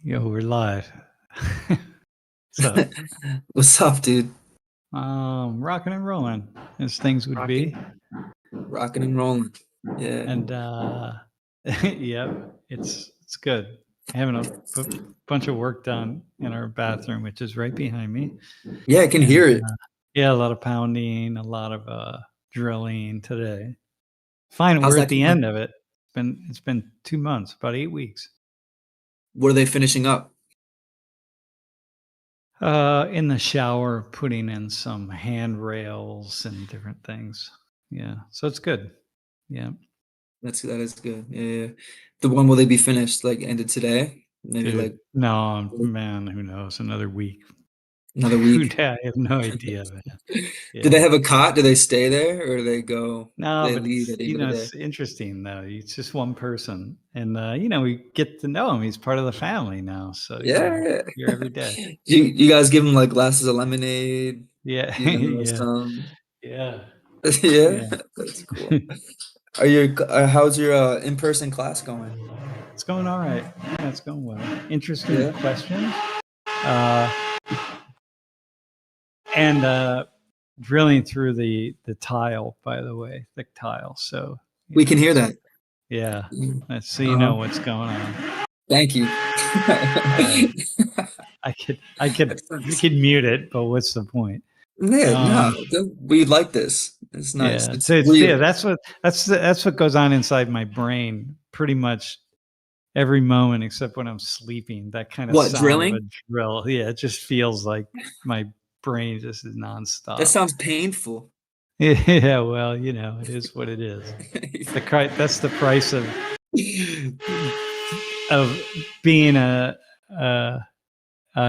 Yo, we're live. What's up? What's up, dude? Rocking and rolling, as things would be. Rocking and rolling. Yeah. And yeah, it's good. Having a bunch of work done in our bathroom, which is right behind me. Yeah, I can And hear it. yeah, a lot of pounding, a lot of drilling today. Fine, How's we're at that the going? end of it. It's been 2 months, about 8 weeks. What are they finishing up? In the shower, putting in some handrails and different things. Yeah, so it's good. Yeah. That is good. Yeah, yeah. The one will they be finished like ended today? Maybe like Dude, no, man, who knows? Another week. another Who week. I have no idea, man. Do they Yeah. have a cot? Do they stay there or do they go? Do No, they but leave it's at the end of the day? it's interesting though. It's just one person, and we get to know him. He's part of the family now, so Yeah. here every day. You guys give them like glasses of lemonade, Yeah, you know, yeah, some. yeah, Yeah, yeah. that's cool. How's your in-person class going? It's going all right. Yeah, it's going well. Interesting Yeah. questions. Uh, and drilling through the tile, by the way, thick tile. So We can hear it's that. yeah. So you Uh-huh. know what's going on. Thank you. You could mute it, but what's the point? Yeah, no, Um, we like this. It's nice. yeah. It's So real. that's what goes on inside my brain pretty much every moment except when I'm sleeping. That kind of What, sound of a drilling? drill. Yeah, it just feels like my brain just is That nonstop. sounds painful. Yeah, well, it is what it is. That's the price of being I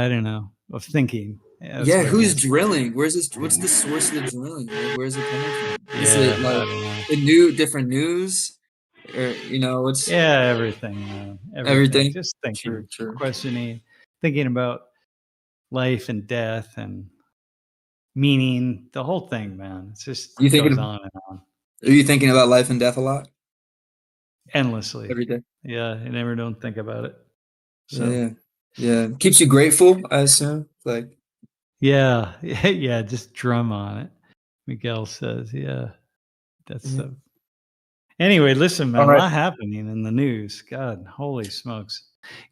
don't know, of thinking. Yeah, that's Yeah, what it who's is. drilling? What's the source of the drilling? Like, where's it coming from? Is Yeah, it I like don't know. different news? Or, what's Yeah, everything, man. Everything. everything? Just True, true. thinking about life and death and meaning, the whole thing, man. It just You goes thinking, on and on are you thinking about life and death a lot? endlessly. Every day? Yeah, I never don't think about it. So, Yeah. Yeah. Keeps you grateful, I assume. Like, yeah, yeah, just drum on it. Miguel says, yeah, that's yeah. so. Anyway, listen, All man, a right. lot happening in the news. God, holy smokes.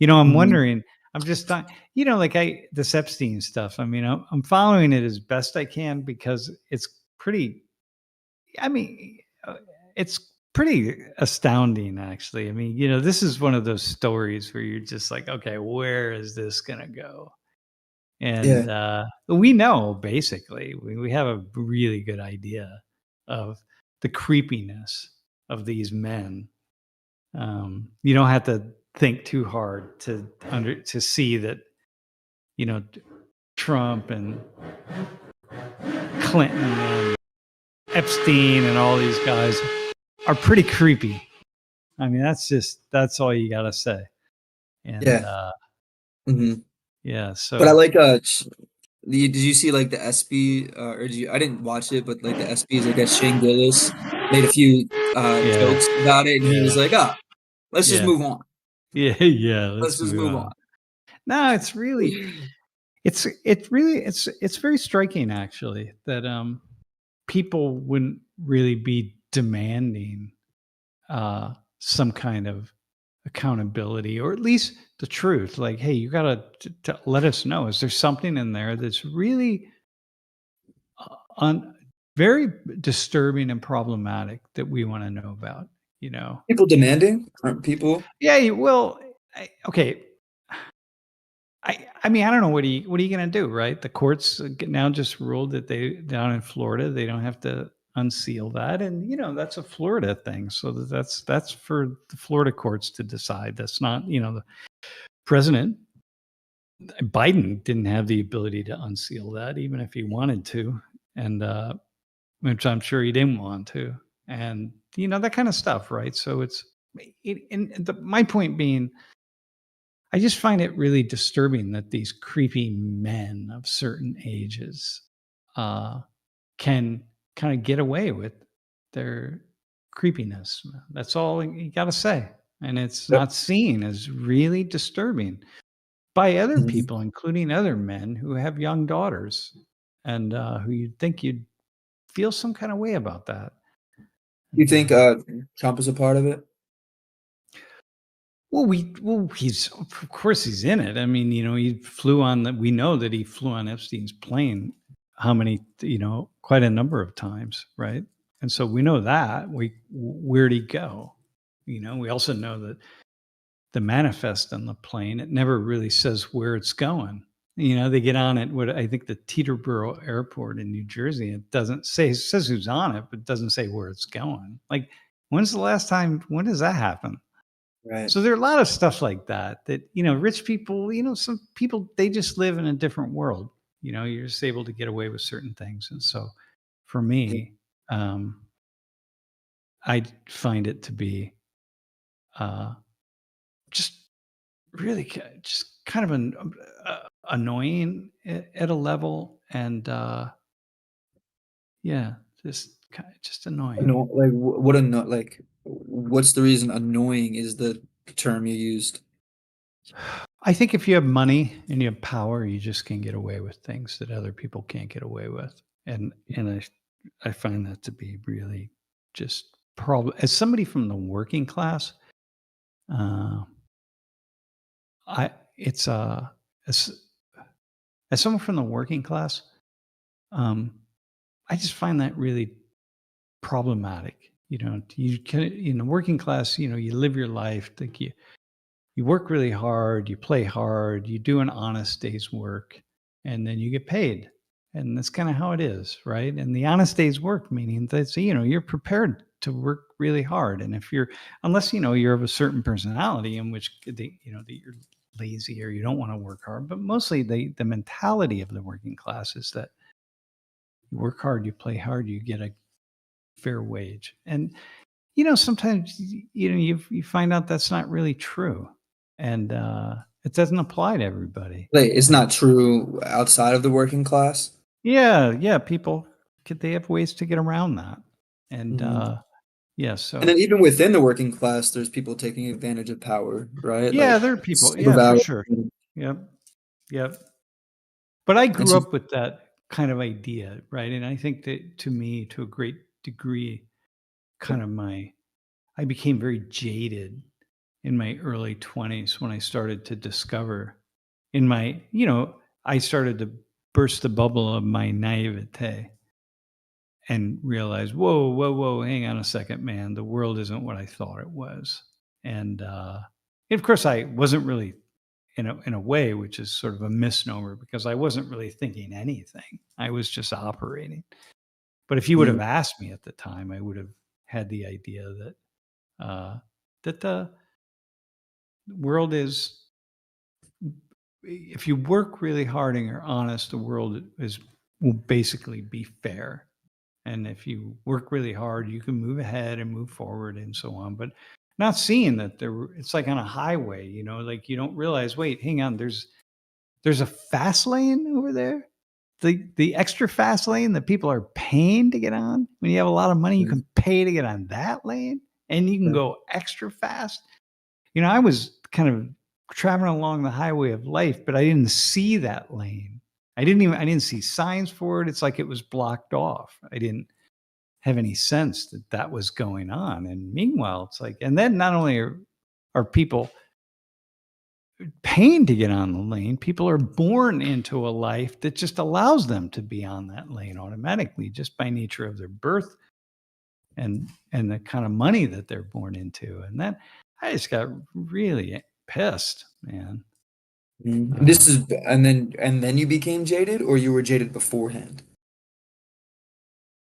I'm Mhm. wondering, I'm just not, like this Epstein stuff. I mean, I'm following it as best I can because it's pretty, I mean, it's pretty astounding, actually. I mean, this is one of those stories where you're just like, okay, where is this going to go? Yeah. And we know basically, we have a really good idea of the creepiness of these men. You don't have to think too hard to see that, you know, Trump and Clinton and Epstein and all these guys are pretty creepy. I mean, that's all you got to say. And Yeah. Hmm. yeah, But I so like did you see like the SB or I didn't watch it, but like the SBs, I guess Shane Gillis made a few yeah, jokes about it and he was yeah, like, "Ah, let's just yeah, move on. yeah, yeah. Let's Let's just move move on. on." No, it's very striking actually that people wouldn't really be demanding some kind of accountability or at least the truth. Like, hey, you got to let us know. Is there something in there that's really un, very disturbing and problematic that we want to know about? People demanding, aren't people? Yeah. Well, okay. I mean, I don't know what are you gonna do, right? The courts now just ruled that they down in Florida they don't have to unseal that, and that's a Florida thing. So that's for the Florida courts to decide. That's not the president Biden didn't have the ability to unseal that, even if he wanted to, and which I'm sure he didn't want to, and that kind of stuff, right? So my point being I just find it really disturbing that these creepy men of certain ages uh, can kind of get away with their creepiness. That's all you got to say. And it's Yep. not seen as really disturbing. by other Mhm. people, including other men who have young daughters, and who you'd think you'd feel some kind of way about that. You And think, Trump is a part of it? well, he's of course he's in it. I mean, he flew on the. We know that he flew on Epstein's plane. How many? Quite a number of times, right? And so we know that. Where'd he go? We also know that the manifest on the plane, it never really says where it's going. They get on it, what I think the Teterboro Airport in New Jersey. It doesn't say, it says who's on it, but it doesn't say where it's going. Like, when's the last time, when does that happen? Right. So there are a lot of stuff like that, rich people, some people, they just live in a different world. You're just able to get away with certain things. And so for Yeah. me, um, I find it to be uh, just really just kind of annoying at a level, and yeah, just annoying. No, like, what like, what's the reason annoying is the term you used? I think if you have money and you have power, you just can get away with things that other people can't get away with, and I find that to be really just problem. As somebody from the working class, uh, I it's as as someone from the working class, um, I just find that really problematic. You can, in the working class, you live your life, like you work really hard, you play hard, you do an honest day's work, and then you get paid. And that's kind of how it is, right? And the honest day's work, meaning that you're prepared to work really hard. And if you're, unless you're of a certain personality in which that you're lazy or you don't want to work hard, but mostly the mentality of the working class is that you work hard, you play hard, you get a fair wage. And sometimes you find out that's not really true, and it doesn't apply to everybody. Like, it's And not true outside of the working class? yeah, yeah, people they have ways to get around that, and Mhm. yeah, And so then even within the working class, there's people taking advantage of power, right? yeah, Like, there are people, super yeah, for valid. sure, yep, yep. But I And grew so up with that kind of idea, right? And I think that to me, to a great degree, kind of I became very jaded in my early 20s when I started to discover in my, I started to burst the bubble of my naivete and realize, whoa, whoa, whoa, hang on a second, man. The world isn't what I thought it was. And of course, I wasn't really in a way, which is sort of a misnomer because I wasn't really thinking anything. I was just operating. But if you would Mhm. have asked me at the time, I would have had the idea uh, that the world is, if you work really hard and you're honest, the world will basically be fair. And if you work really hard, you can move ahead and move forward and so on. But not seeing that it's like on a highway, like you don't realize, wait, hang on, there's a fast lane over there. The extra fast lane that people are paying to get on. When you have a lot of money, you Mhm. can pay to get on that lane and you can Right. go extra fast. I was kind of traveling along the highway of life, but I didn't see that lane. I didn't see signs for it. It's like it was blocked off. I didn't have any sense that that was going on. And meanwhile, it's like, and then not only are people paying to get on the lane, people are born into a life that just allows them to be on that lane automatically just by nature of their birth and the kind of money that they're born into. And that I just got really pissed, man. Mhm. Uh, This is and then you became jaded, or you were jaded beforehand?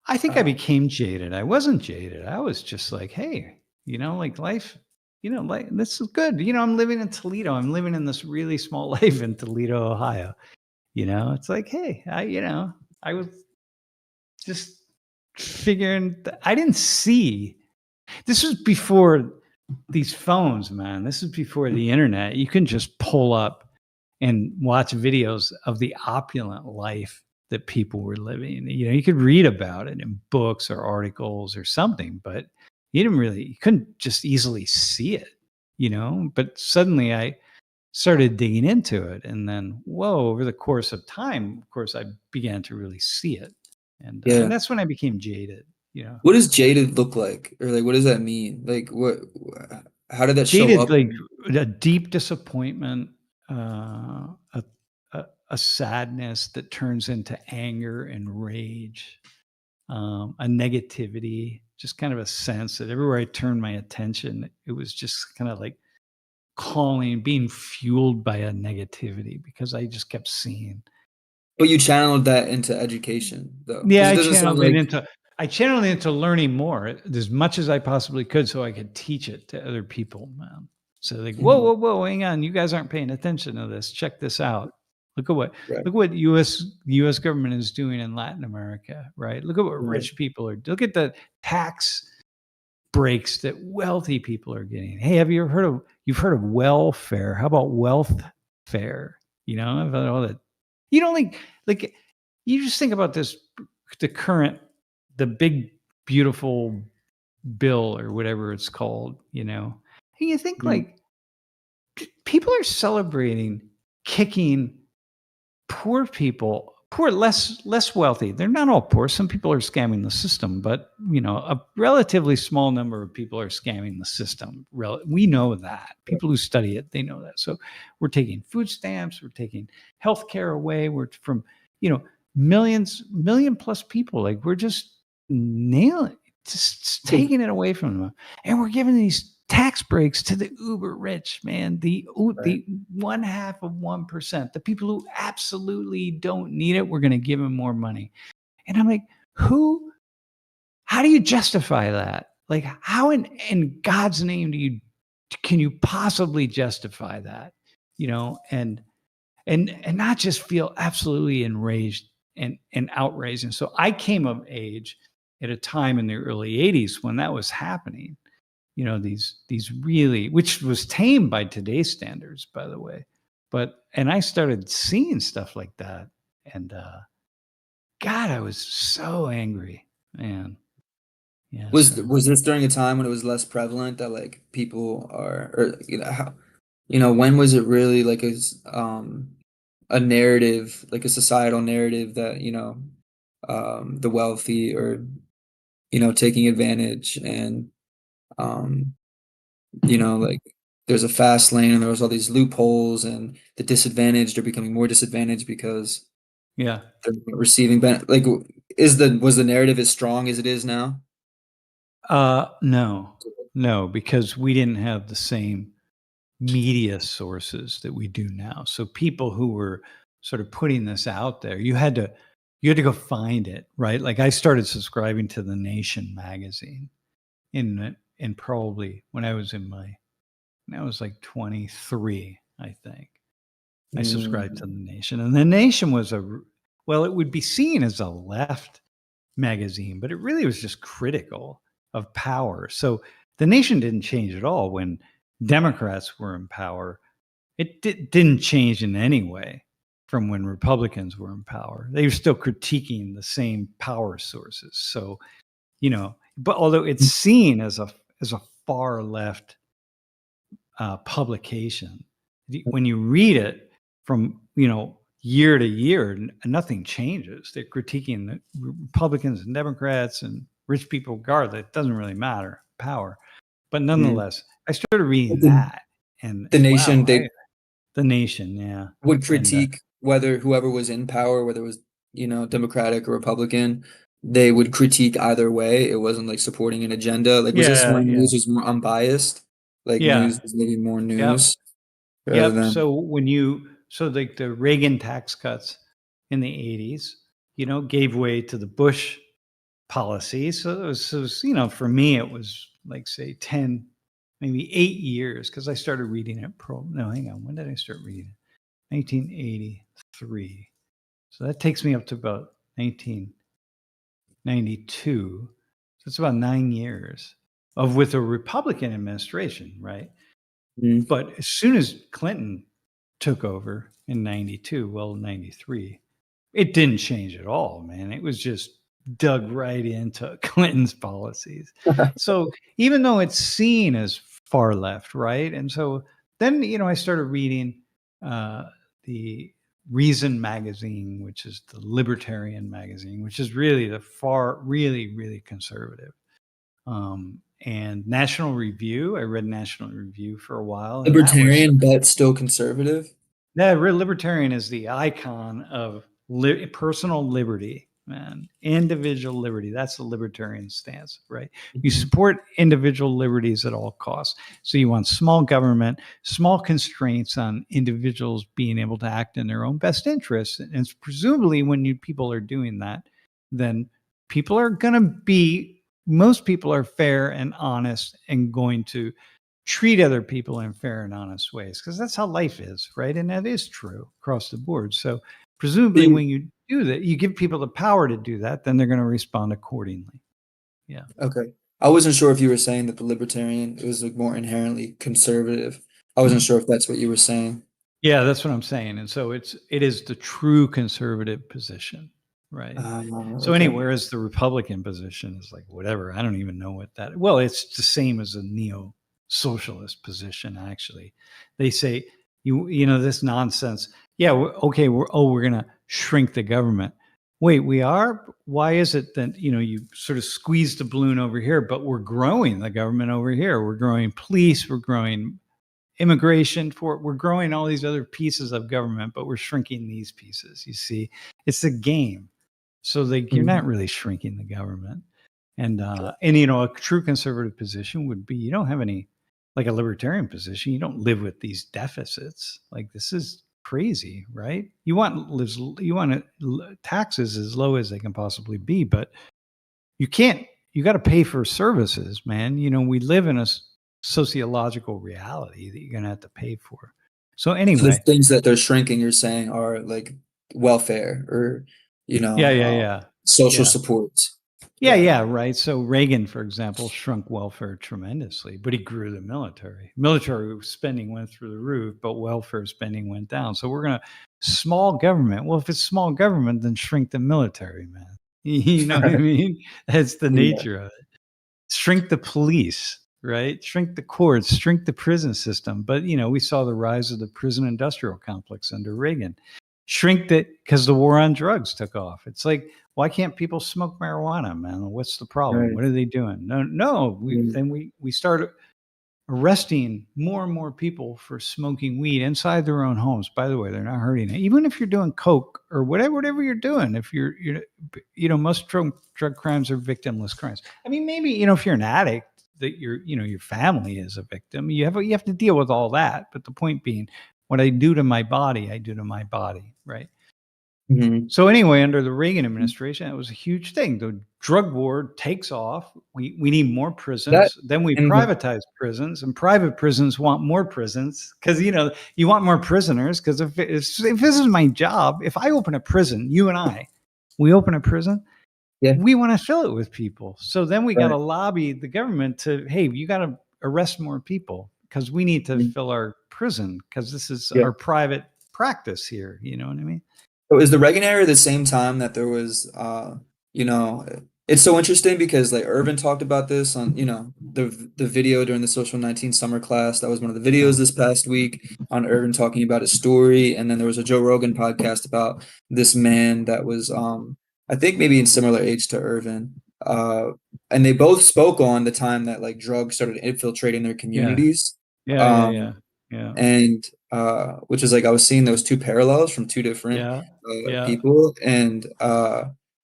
I think I became jaded. I wasn't jaded. I was just like, hey, like life, like this is good. I'm living in Toledo. I'm living in this really small life in Toledo, Ohio. It's like, hey, I was just figuring. I didn't see. This was before these phones, man. This is before the internet. You can just pull up and watch videos of the opulent life that people were living. You could read about it in books or articles or something, but you couldn't just easily see it. But suddenly started digging into it, and then whoa, over the course of time, of course, I began to really see it, and Yeah. that's when I became jaded. You know, What does jaded look like? Or like what does that mean? Like how did that show jaded, up? like a deep disappointment, a, a sadness that turns into anger and rage, a negativity, just kind of a sense that everywhere I turned my attention, it was just kind of like being fueled by a negativity because I just kept seeing. But you channeled that into education though. Yeah, Because it doesn't sound like I channeled it into learning more as much as I possibly could so I could teach it to other people, man. So like, whoa, Mhm. whoa, whoa, hang on, you guys aren't paying attention to this. Check this out. Look at what Right. look what US government is doing in Latin America, right? Look at what Right. rich people are. Look at the tax breaks that wealthy people are getting. Hey, have you ever heard of you've heard of welfare? How about wealth fare? You know, about all that. You don't like you just think about this the big beautiful bill or whatever it's called, you know. And you think Mhm. like people are celebrating kicking poor people, less wealthy. They're not all poor. Some people are scamming the system, but you know, a relatively small number of people are scamming the system. We know that. People who study it, they know that. So we're taking food stamps, we're taking health care away. We're from, you know, million plus people. Like we're just nailing, just The taking it away from them, and we're giving these tax breaks to the uber rich, man. right. The 0.5%, the people who absolutely don't need it, we're going to give them more money. And I'm like, how do you justify that? Like, how in God's name can you possibly justify that? You know, and not just feel absolutely enraged and outraged. And so I came of age at a time in the early 80s when that was happening, you know, these really, which was tamed by today's standards, by the way. But and I started seeing stuff like that, and God, I was so angry, man. Yeah, so Was this during a time when it was less prevalent that like people are or you know how you know when was it really like a narrative like a societal narrative that you know the wealthy or you know taking advantage and um you know like there's a fast lane and there was all these loopholes and the disadvantaged are becoming more disadvantaged because yeah. they're receiving like is the was the narrative as strong as it is now? No, no, because we didn't have the same media sources that we do now. So people who were sort of putting this out there, you had to go find it, right? Like I started subscribing to the Nation magazine in probably when I was like 23, I think. I subscribed to the Mm, Nation, and the Nation was well, it would be seen as a left magazine, but it really was just critical of power. So the Nation didn't change at all when Democrats were in power. Didn't change in any way from when Republicans were in power. They were still critiquing the same power sources. So, you know, but although it's seen as a far left publication, when you read it from, you know, year to year, nothing changes. They're critiquing the Republicans and Democrats and rich people regardless. It doesn't really matter power, but mm. nonetheless, I started reading The, that, the and nation wow, they the Nation, yeah, would and critique whether whoever was in power, whether it was, you know, Democratic or Republican, they would critique either way. It wasn't like supporting an agenda. Like, was this yeah, when yeah, news was more unbiased? Like yeah, news was maybe more yep, news rather yep. than So like the Reagan tax cuts in the 80s, you know, gave way to the Bush policy. So it was, you know, for me, it was like, say, 10, maybe 8 years, because I started reading it. No, hang on. When did I start reading it? 1983. So that takes me up to about 1992. So it's about 9 years of with a Republican administration, right? mm, But as soon as Clinton took over in 92, well, 93, it didn't change at all, man. It was just dug right into Clinton's policies. So even though it's seen as far left, right? And so then, you know, I started reading the Reason magazine, which is the libertarian magazine, which is really really conservative. And National Review. I read National Review for a while, and that was Libertarian, but still conservative. libertarian is the icon of personal liberty, man. Individual liberty. That's the libertarian stance, right? You Mhm. support individual liberties at all costs. So you want small government, small constraints on individuals being able to act in their own best interests. And it's presumably when people are doing that, then people are going to be, most people are fair and honest and going to treat other people in fair and honest ways, because that's how life is, right? And that is true across the board. So presumably See, when you do that, you give people the power to do that, then they're going to respond accordingly. Yeah. okay. I wasn't sure if you were saying that the libertarian was like more inherently conservative. I wasn't sure if that's what you were saying. Yeah, that's what I'm saying. And so it is the true conservative position, right? So Okay. whereas the Republican position is like whatever, I don't even know what that. Well, it's the same as a neo-socialist position. Actually, they say this nonsense. Yeah, okay, we're gonna shrink the government. Wait, we are? Why is it that you sort of squeeze the balloon over here, but we're growing the government over here? We're growing police, we're growing immigration, we're growing all these other pieces of government, but we're shrinking these pieces. You see, it's a game. So you're not Mhm. really shrinking the government. And a true conservative position would be, you don't have any, like a libertarian position, you don't live with these deficits. Like, this is crazy, right? Taxes as low as they can possibly be, but you can't, you got to pay for services, man. We live in a sociological reality that you're going to have to pay for. So So the anyway, things that they're shrinking, you're saying, are like welfare or, yeah, yeah, yeah, social yeah. supports. Yeah, Yeah. yeah, right. So Reagan, for example, shrunk welfare tremendously, but he grew the military. Military spending went through the roof, but welfare spending went down. So we're going to small government. Well, if it's small government, then shrink the military, man. You know what I mean? That's the Yeah. nature of it. Shrink the police, right? Shrink the courts, shrink the prison system. But we saw the rise of the prison industrial complex under Reagan. Shrink that because the war on drugs took off. It's like, why can't people smoke marijuana, man? What's the problem? Right. What are they doing? No. Mm. We started arresting more and more people for smoking weed inside their own homes. By the way, they're not hurting it. Even if you're doing coke or whatever you're doing, if most drug crimes are victimless crimes. I mean, maybe if you're an addict, that your family is a victim. You have to deal with all that. But the point being, what I do to my body, I do to my body, right? Mhm. So anyway, under the Reagan administration, it was a huge thing. The drug war takes off. We need more That prisons. Then we and the privatize prisons, and private prisons want more prisons because you want more prisoners. Because if this is my job, if I open a prison, you and we open a prison, yeah, we want to fill it with people. So then we got to right. lobby the government to, hey, you got to arrest more people because we need to Mhm. fill our prison because this is Yeah. our private practice here. You know what I mean? So is the Reagan era the same time that there was, you know, it's so interesting because like Irvin talked about this on, the video during the Social 19 summer class. That was one of the videos Yeah. this past week on Irvin talking about his story. And then there was a Joe Rogan podcast about this man that was, I think maybe in similar age to Irvin. And they both spoke on the time that like drugs started infiltrating their Yeah. communities. Yeah, yeah, yeah, Um, yeah, and which is like I was seeing those two parallels from two different yeah, yeah, people, and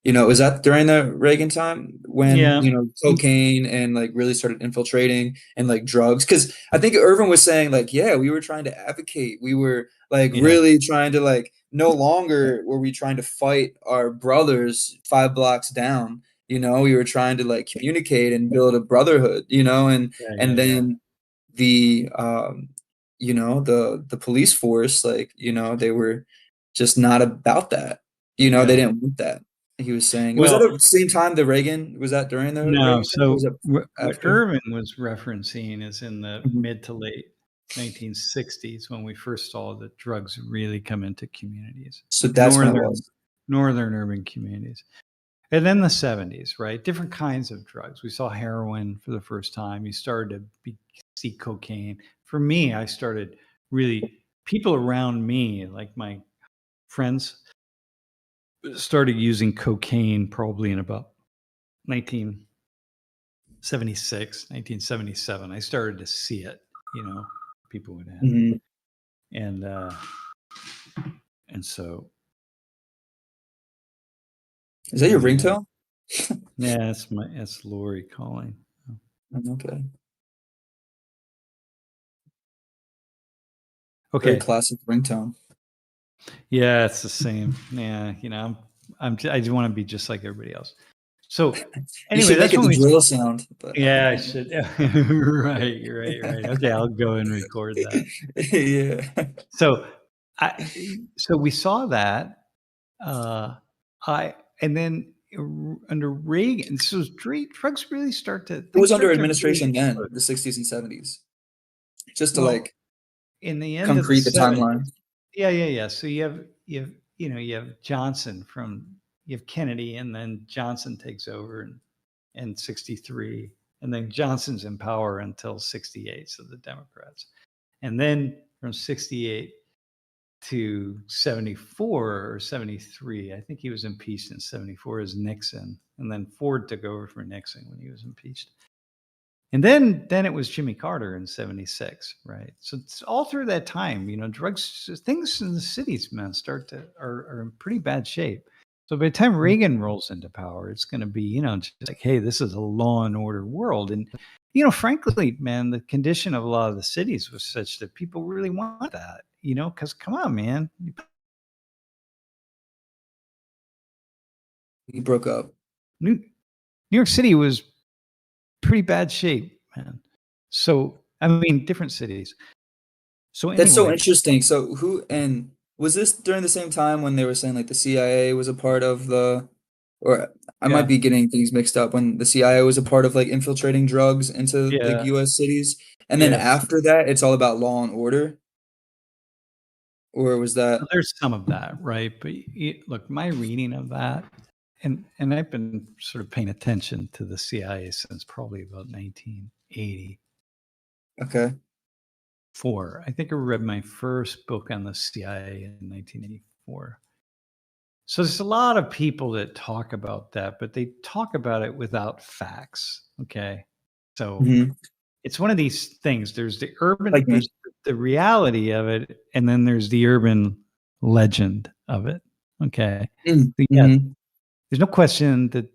was that during the Reagan time when yeah, cocaine and like really started infiltrating and like drugs? Because I think Irvin was saying like, yeah, we were trying to advocate, we were like yeah, really trying to like no longer were we trying to fight our brothers 5 blocks down. We were trying to like communicate and build a brotherhood, yeah, and yeah, yeah, then the the police force, like, they were just not about that. They yeah. didn't want that. He was saying, was that Well, at the same time the Reagan, was that during the no. Reagan thing, or was So it what after? Irvin was referencing is in the Mhm. mid to late 1960s when we first saw that drugs really come into communities, So that's when it northern was. northern urban communities. And then the 70s, right? Different kinds of drugs. We saw heroin for the first time. You started to see cocaine. For me, I started really people around me, like my friends, started using cocaine probably in about 1976, 1977. I started to see it, people would have. Mhm. And and so Is that your yeah. ringtone? Yeah, that's Lori calling. Okay. Very Okay. classic ringtone. Yeah, it's the same. Yeah, I just want to be just like everybody else. So You anyway, should make that's it when the we drill sound, but yeah, I should. Right. Okay, I'll go and record that. yeah. So so we saw that uh I and then under Reagan, so drugs really Who things was under start to really administration then, explode. the 60s and 70s? Just to Well, like in the end of the concrete the 70s. timeline. Yeah. So you have Johnson you have Kennedy, and then Johnson takes over in 63, and then Johnson's in power until 68, so the Democrats. And then from 68 to 74 or 73, I think he was impeached in 74 as Nixon, and then Ford took over for Nixon when he was impeached. And then it was Jimmy Carter in 76, right? So it's all through that time, drugs, things in the cities, man, are in pretty bad shape. So by the time Reagan rolls into power, it's going to be, just like, hey, this is a law and order world. And, frankly, man, the condition of a lot of the cities was such that people really want that, because come on, man. He broke up. New York City was pretty bad shape, man. So, I mean, different cities. So That's so anyway, interesting. So who and was this during the same time when they were saying like the CIA was a part of the, or I might yeah, be getting things mixed up, when the CIA was a part of like infiltrating drugs into like yeah. US cities, and then Yes, after that it's all about law and order, or was that there's some of that, right? But look, my reading of that, and I've been sort of paying attention to the CIA since probably about 1984. okay? I think I read my first book on the CIA in 1984. So there's a lot of people that talk about that, but they talk about it without facts. Okay, so Hmm. it's one of these things. Like me. There's the reality of it, and then there's the urban legend of it. Okay. But yeah, Mm-hmm. there's no question that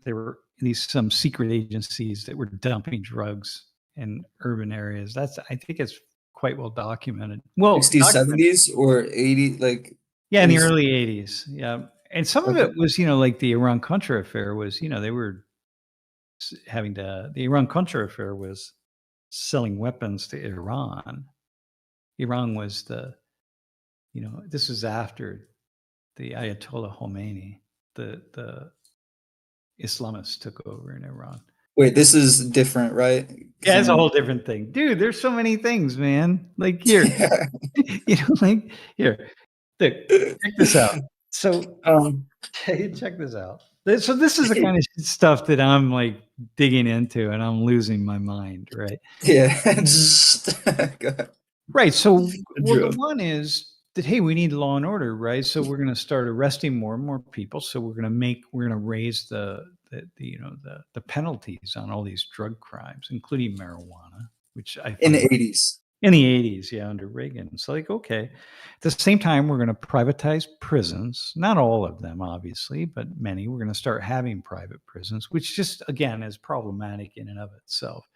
there were some secret agencies that were dumping drugs in urban areas. I think it's quite well documented. Well, 60s, documented. 70s, or 80, like Yeah, it in the was early 80s. Yeah. And some of okay. it was, like the Iran Contra affair was, they were the Iran Contra affair was selling weapons to Iran. Iran was this was after the Ayatollah Khomeini, the Islamists took over in Iran. Wait, this is different, right? Because Yeah, I it's a whole know. different thing, dude. There's so many things, man. Like here, like here. Look, check this out. So um, check this out. So this is the kind of stuff that I'm like digging into, and I'm losing my mind, right? yeah, just go ahead. Right. So, well, the Drill. one is that, hey, we need law and order, right? So we're going to start arresting more and more people. So we're going to raise the penalties on all these drug crimes, including marijuana, which I In find the 80s. in the 80s, yeah, under Reagan. It's like, okay. At the same time, we're going to privatize prisons. Not all of them, obviously, but many. We're going to start having private prisons, which just, again, is problematic in and of itself.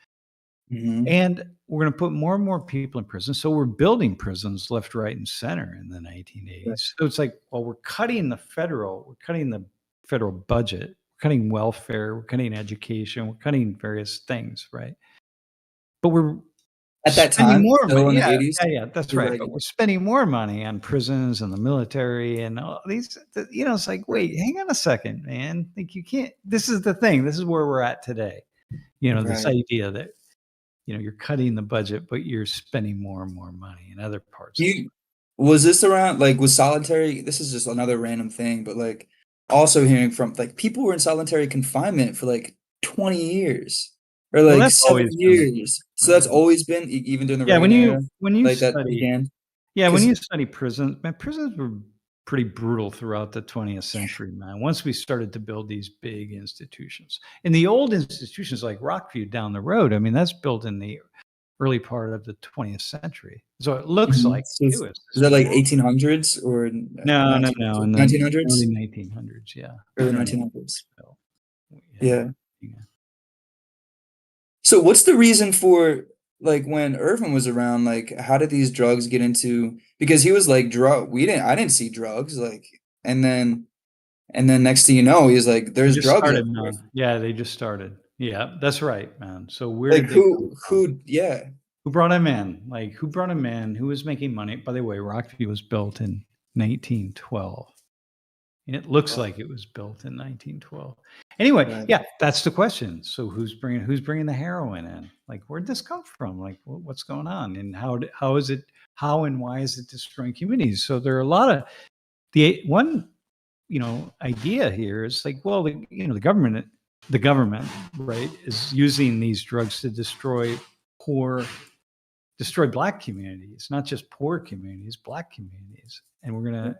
Hmm. And we're going to put more and more people in prison. So we're building prisons left, right, and center in the 1980s. So it's like, well, we're cutting the federal budget, we're cutting welfare, we're cutting education, we're cutting various things, right? But we're At that spending time, more still money. in the Yeah, 80s, yeah, that's you're right. right. But we're spending more money on prisons and the military and all these. It's like, Right. wait, hang on a second, man. Like you can't. This is the thing. This is where we're at today. This Right. idea that you're cutting the budget, but you're spending more and more money in other parts of the. You was this around like was solitary? This is just another random thing, but like also hearing from like people were in solitary confinement for like 20 years. or Well, like that's 7 always been the years. So that's always been even during the yeah, Reagan era, when you like that study began. yeah, when Because you study prisons, man, prisons were pretty brutal throughout the 20th century, man. Once we started to build these big institutions. And the old institutions like Rockview down the road, I mean, that's built in the early part of the 20th century. So it looks like so it was is this that like war. 1800s or No, no, 19 no, in the early 1900s? 1900s, yeah. Early Early 1900s. so, yeah, Yeah. yeah. So what's the reason for like when Irvin was around, like how did these drugs get into because he was like I didn't see drugs like and then next thing you know, he's like, They there's just drugs started, everywhere. man. Yeah, they just started. Yeah, that's right, man. So where Like did they come from? yeah. Who brought him in? Like, who brought him in? Who was making money? By the way, Rockview was built in 1912. And it looks Oh, like it was built in 1912. Anyway, right. yeah, that's the question. So who's bringing the heroin in? Like, where'd this come from? Like, what's going on? And how is it? How and why is it destroying communities? So there are a lot of the one idea here is like, well, the government, right, is using these drugs to poor destroy black communities, not just poor communities, black communities. And we're gonna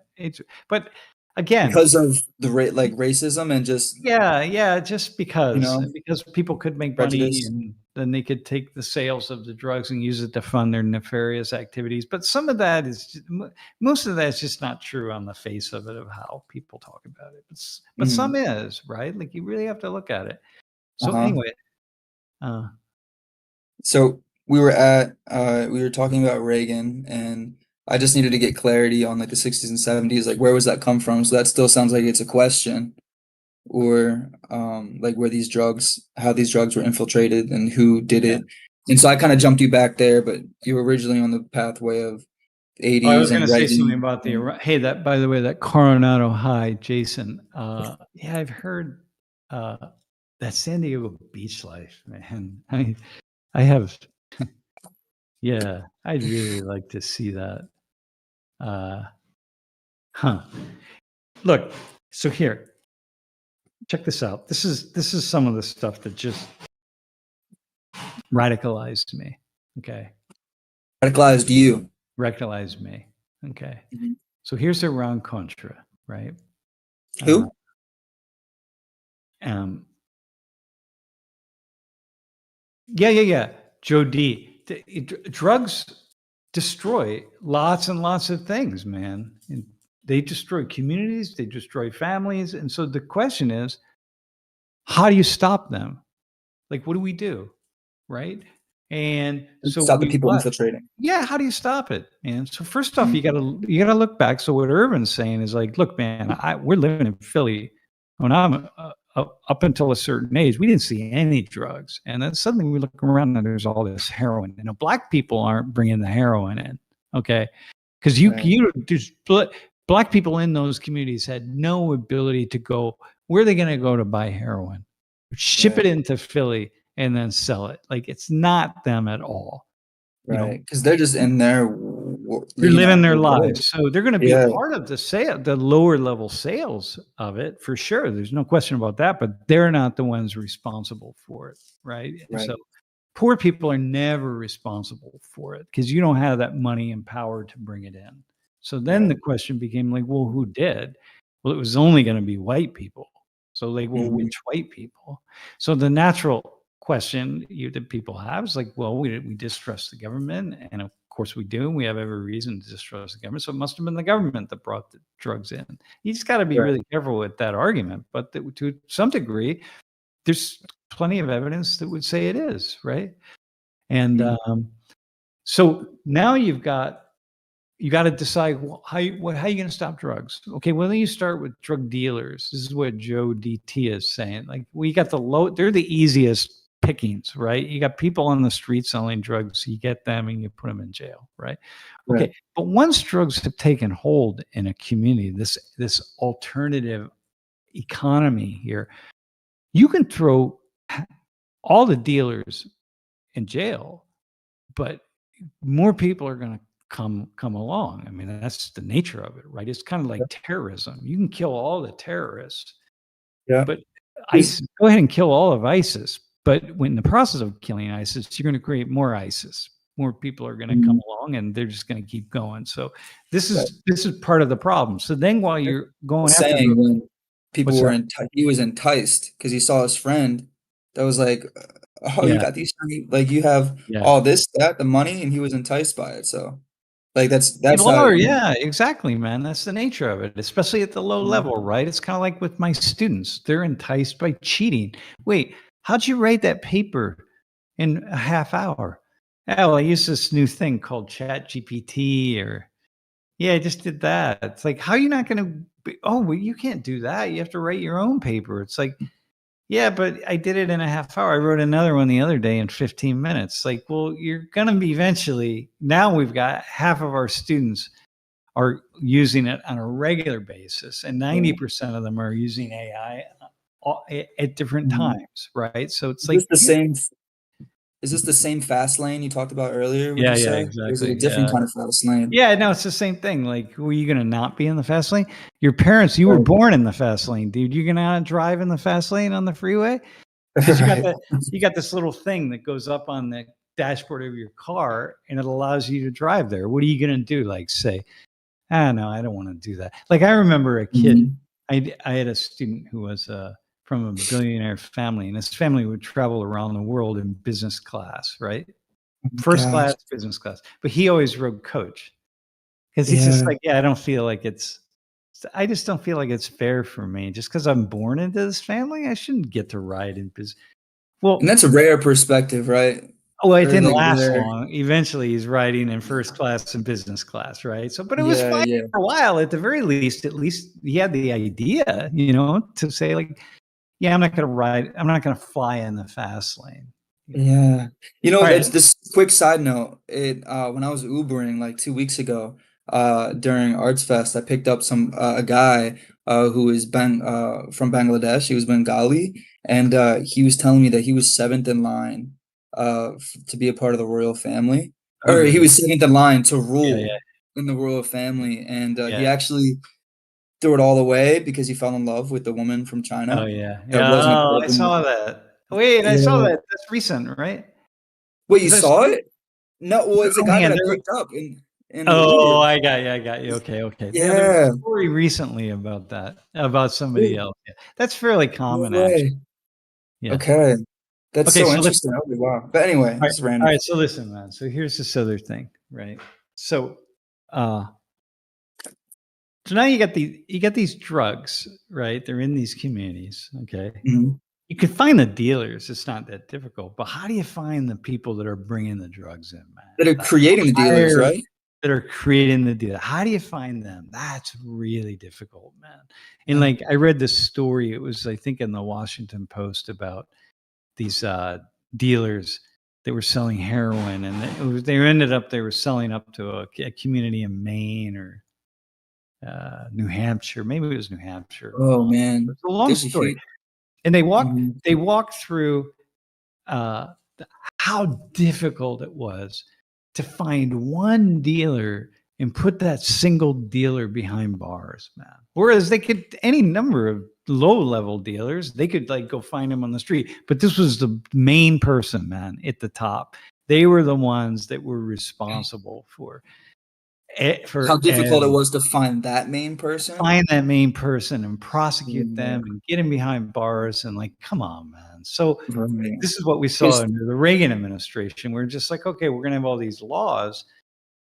but again, Because of the like racism and just, yeah, just you know, because people could make money prejudice. and then they could take the sales of the drugs and use it to fund their nefarious activities. But some of that most of that is just not true on the face of it of how people talk about it. But some Mhm. is, right? Like you really have to look at it. So Uh-huh. anyway, uh, So we were talking about Reagan, and I just needed to get clarity on like the 60s and 70s, like where was that come from? So that still sounds like it's a question, or like where these drugs, how these drugs were infiltrated and who did yeah. it. And so I kind of jumped you back there, but you were originally on the pathway of Oh, I 80s was going and to say something Reagan. about And hey, that by the way, that Coronado High, Jason. Yeah, I've heard uh, that San Diego beach life, man. I have, yeah, I'd really like to see that. Uh, huh. Look, so here, check this out. This is some of the stuff that just radicalized me. Okay, radicalized you. radicalized me. Okay, Mhm. so here's around Contra, right? Uh, Who? um, yeah. Joe D. Drugs destroy lots and lots of things, man. And they destroy communities, they destroy families. And so the question is, how do you stop them? Like, what do we do? Right. And so Stop the people infiltrating. yeah, how do you stop it? And so first off, Mhm. you gotta look back. So what Irvin's saying is like, look, man, we're living in Philly. When I'm up until a certain age, we didn't see any drugs, and then suddenly we look around and there's all this heroin. And black people aren't bringing the heroin in, okay? Because Right, black people in those communities had no ability to go. Where are they going to go to buy heroin? Ship right, it into Philly and then sell it. Like it's not them at all. You right. know, Because they're just in there, they're you living know, their world. lives. So they're going to be a Yeah, part of the lower level sales of it for sure. There's no question about that, but they're not the ones responsible for it. Right. right, So poor people are never responsible for it because you don't have that money and power to bring it in. So then the right. question became like, well, who did? Well, it was only going to be white people. So like, well, Mhm. which white people? So the natural question that people have is like, well, we distrust the government, and of course we do. And we have every reason to distrust the government. So it must have been the government that brought the drugs in. You just got to be Right. really careful with that argument. But to some degree, there's plenty of evidence that would say it is, right? And Mhm. so now you got to decide how you going to stop drugs. Okay, well then you start with drug dealers. This is what Joe DT is saying. Like we got they're the easiest pickings, right? You got people on the street selling drugs. You get them and you put them in jail, right? Right. Okay, but once drugs have taken hold in a community, this alternative economy here, you can throw all the dealers in jail, but more people are going to come along. I mean, that's the nature of it, right? It's kind of like terrorism. You can kill all the terrorists, Yeah. but Is ISIS, go ahead and kill all of ISIS. But when the process of killing ISIS, you're going to create more ISIS. More people are going to come Mhm. along, and they're just going to keep going. So this Right. is part of the problem. So then, while That's you're going after saying the when people what's were that? he was enticed because he saw his friend that was like, "Oh, you Yeah, got these like you have yeah. all this, that, the money," and he was enticed by it. So like that's People how are, you know. yeah, exactly, man. That's the nature of it, especially at the low Mhm. level, right? It's kind of like with my students; they're enticed by cheating. Wait, how'd you write that paper in a half hour? Oh, I use this new thing called Chat GPT, or yeah, I just did that. It's like, how are you not going to? Oh, well, you can't do that. You have to write your own paper. It's like, yeah, but I did it in a half hour. I wrote another one the other day in 15 minutes. Like, well, you're going to be eventually. Now we've got half of our students are using it on a regular basis, and Yeah. 90% of them are using AI at different Mhm. times, right? So it's Is this like, the same? Is this the same fast lane you talked about earlier? Would yeah, you yeah, say, or is it a exactly. different Yeah. kind of fast lane? Yeah, no, it's the same thing. Like, were you gonna not be in the fast lane? Your parents, you were Right. born in the fast lane, dude. You're gonna drive in the fast lane on the freeway because Right. you got this little thing that goes up on the dashboard of your car, and it allows you to drive there. What are you gonna do? Like, say, ah, no, I don't want to do that. Like, I remember a kid. Mhm. I had a student who was from a billionaire family, and his family would travel around the world in business class, right? Oh my First gosh. class, business class. But he always rode coach. 'Cause he's just Yeah. like, "Yeah, I just don't feel like it's fair for me. Just because 'cause I'm born into this family, I shouldn't get to ride in business." And Well that's a rare perspective, right? oh, it Very didn't like last rare. long. Eventually, he's riding in first class and business class, right? So but it was Yeah, fine yeah. for a while, at least he had the idea, to say like, "Yeah, I'm not gonna fly in the fast lane." You know? Yeah. You know, Alright. that's this quick side note. When I was Ubering like 2 weeks ago, during Arts Fest, I picked up a guy who is from Bangladesh. He was Bengali, and he was telling me that he was seventh in line to be a part of the royal family, Oh, or he really? was seventh in line to Yeah, rule yeah, in the royal family, and he yeah. actually threw it all away because he fell in love with the woman from Oh, China yeah. that Yeah, wasn't a oh, part I of the. saw that. Wait, I saw Yeah. that. That's recent, right? Wait, you Was that saw it? No, well, it's a Oh, guy that man, I there picked up in the oh, Uber. I got you. Okay, okay. Yeah, there was Yeah. a story recently about that, about somebody Oh, else. Yeah. That's fairly no common, actually. way. Yeah. Okay. That's Okay, so so listen. interesting. Okay, wow. But anyway, All right, this is random. so listen, man. So here's this other thing, right? So, uh, so now you got these drugs, right? They're in these communities. Okay, Mhm. you can find the dealers. It's not that difficult. But how do you find the people that are bringing the drugs in, man? That are The creating the dealers, higher right? that are creating the deal. How do you find them? That's really difficult, man. And Yeah. like I read this story, it was I think in the Washington Post about these dealers that were selling heroin, and they were selling up to a community in Maine or New Hampshire. Maybe it was New Hampshire. Oh, man. It's a long There's a story. huge And mhm. they walked through uh, how difficult it was to find one dealer and put that single dealer behind bars, man. Whereas they could any number of low level dealers, they could like go find him on the street, but this was the main person, man, at the top. They were the ones that were responsible How for difficult it was to find that main person. find that main person and prosecute Yeah. them and get him behind bars and like, come on, man. So Right. this is what we saw It's under the Reagan administration. We're just like, okay, we're going to have all these laws,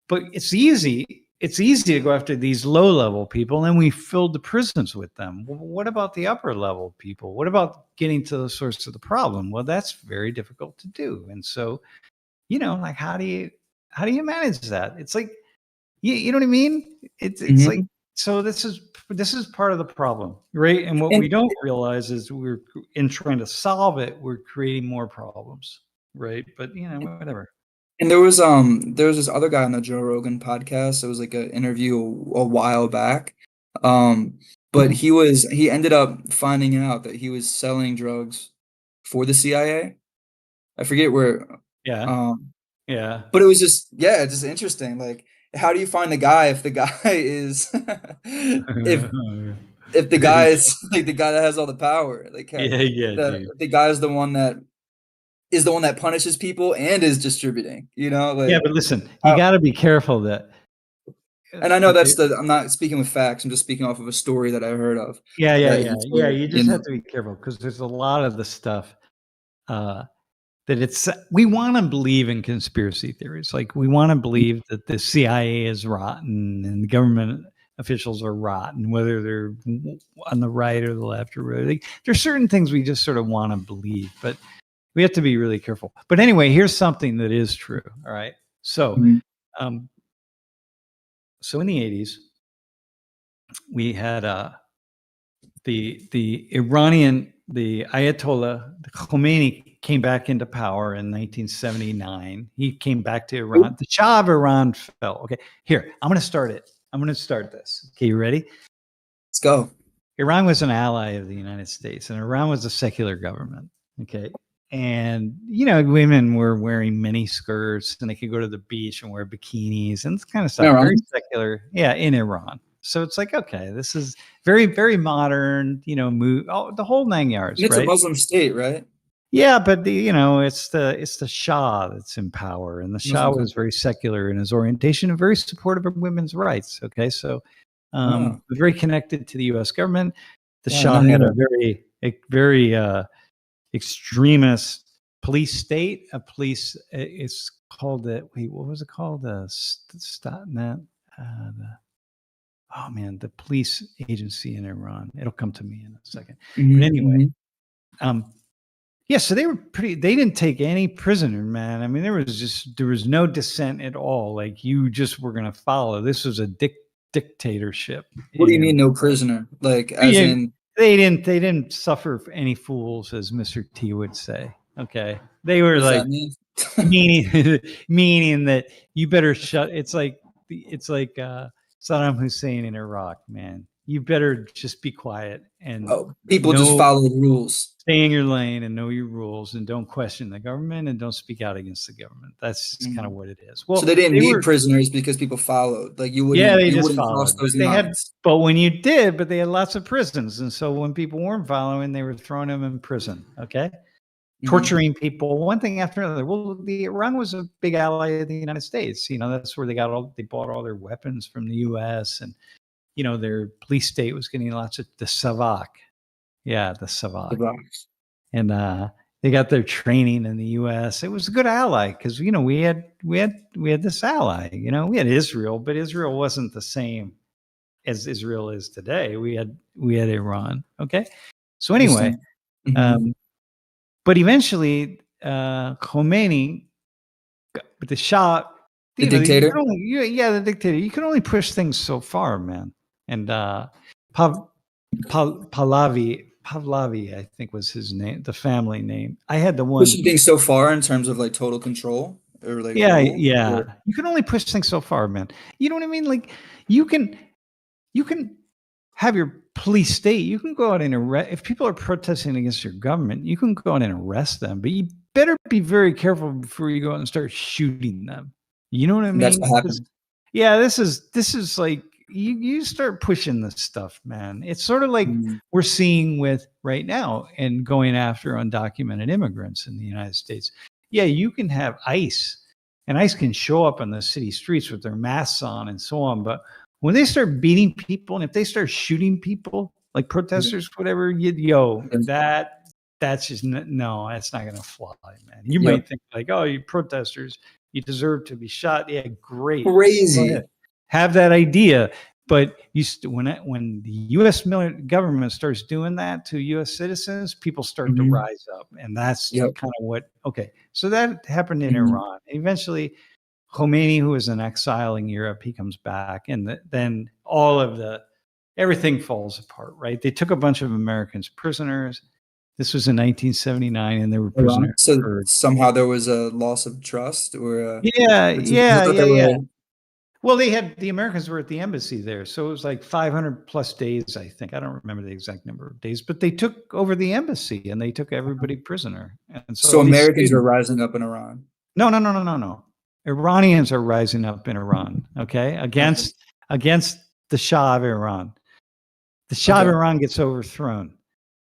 but it's easy. It's easy to go after these low level people, and then we filled the prisons with them. What about the upper level people? What about getting to the source of the problem? Well, that's very difficult to do. And so, like how do you manage that? It's like you know what I mean? It's like mhm. so this is part of the problem, right? And what we And don't realize is we're in trying to solve it, we're creating more problems, right? But whatever. And there was this other guy on the Joe Rogan podcast. It was like an interview a while back. Um, but he ended up finding out that he was selling drugs for the CIA. I forget where, Yeah, um, yeah. but it was just yeah, it's just interesting. Like, how do you find the guy if the guy is if the guy is like the guy that has all the power? Like, Yeah, yeah, dude. if the guy is the one that is the one that punishes people and is distributing. You know, Yeah, like, but listen, you got to be careful that. and I know Okay. that's I'm not speaking with facts. I'm just speaking off of a story that I heard of. Yeah. You You just have know, to be careful because there's a lot of the stuff uh, that we want to believe in conspiracy theories. Like we want to believe that the CIA is rotten and the government officials are rotten, whether they're on the right or the left or whatever. There's certain things we just sort of want to believe, but we have to be really careful. But anyway, here's something that is true. All right. So, Mhm. um, so in the 80s, we had the Iranian, the Ayatollah Khomeini came back into power in 1979. He came back to Iran. The Shah of Iran fell. Okay, here, I'm going to start it. I'm going to start this. Okay, you ready? Let's go. Iran was an ally of the United States, and Iran was a secular government. Okay. And, women were wearing mini skirts and they could go to the beach and wear bikinis and this kind of No, stuff. Very wrong. secular. Yeah, in Iran. So it's like, okay, this is very, very modern, the whole 9 yards, It's a right? Muslim state, right? Yeah, but it's the Shah that's in power, and the Shah Muslim was country. very secular in his orientation and very supportive of women's rights. Okay, so Oh, very connected to the U.S. government. The yeah, I Shah never knew had a that. very extremist police state. A police, it's called the wait, what was it called? The Statnet. The Oh man, the police agency in Iran. It'll come to me in a second. But Hmm. anyway, Hmm. um, yeah, so they were they didn't take any prisoner, man. I mean, there was no dissent at all. Like you just were going to follow. This was a dictatorship What do in you Iran. mean, no prisoner? Like, as Yeah, in, they didn't suffer any fools, as Mr. T would say. Okay. They what were does like that mean? meaning meaning that you better shut it's like Saddam Hussein in Iraq, man. You better just be quiet and Oh, people just know follow the rules. stay in your lane and know your rules and don't question the government and don't speak out against the government. That's just kind of Mhm. what it is. So Well, they didn't they need were prisoners because people followed. Like, yeah, they you just wouldn't cross followed. But those they had lines. but when you did, but they had lots of prisons. And so when people weren't following, they were throwing them in prison. Okay. Hmm. Torturing people, one thing after another. Well, the Iran was a big ally of the United States. That's where they bought all their weapons from the U.S. and their police state was getting lots of the Savak, yeah, the The Savak, box. and they got their training in the U.S. It was a good ally because we had this ally. We had Israel, but Israel wasn't the same as Israel is today. We had Iran. Okay, so anyway. Interesting. Hmm. Um, But eventually, Khomeini, with the Shah, The you dictator. can only, yeah, the dictator, you can only push things so far, man. And Pav, Pahlavi, I think was his name, the family name. I had the one. Pushing things so far in terms of like total control or like Yeah, rule. yeah. Or, You can only push things so far, man. You know what I mean? Like, you can you can have your police state. You can go out and arrest if people are protesting against your government. You can go out and arrest them, but you better be very careful before you go out and start shooting them. You know what I that's mean? what 'Cause happened. yeah, this is like you start pushing this stuff, man. It's sort of like Mm. we're seeing with right now and going after undocumented immigrants in the United States. Yeah, you can have ICE, and ICE can show up on the city streets with their masks on and so on. But when they start beating people and if they start shooting people, like Yeah. protesters, whatever, that's just no, that's not going to fly, man. You Yep. might think like, oh, you protesters, you deserve to be shot. Yeah, great. Go ahead. Crazy. Have that idea. But when the U.S. government starts doing that to U.S. citizens, people start to Hmm. rise up, and that's Yep. kind of what. Okay, so that happened in Hmm. Iran. Eventually, Khomeini, who was in exile in Europe, he comes back, and then everything falls apart. Right? They took a bunch of Americans prisoners. This was in 1979, and they were Iran. prisoners So for somehow there was a loss of trust, yeah, or I yeah, thought yeah, they yeah. were. Well, the Americans were at the embassy there, so it was like 500 plus days, I think. I don't remember the exact number of days, but they took over the embassy and they took everybody prisoner. And so So all these Americans were students, rising up in Iran. no, no, no, no, no, no. Iranians are rising up in Iran, okay, Okay. against the Shah of Iran. The Shah of Okay. Iran gets overthrown.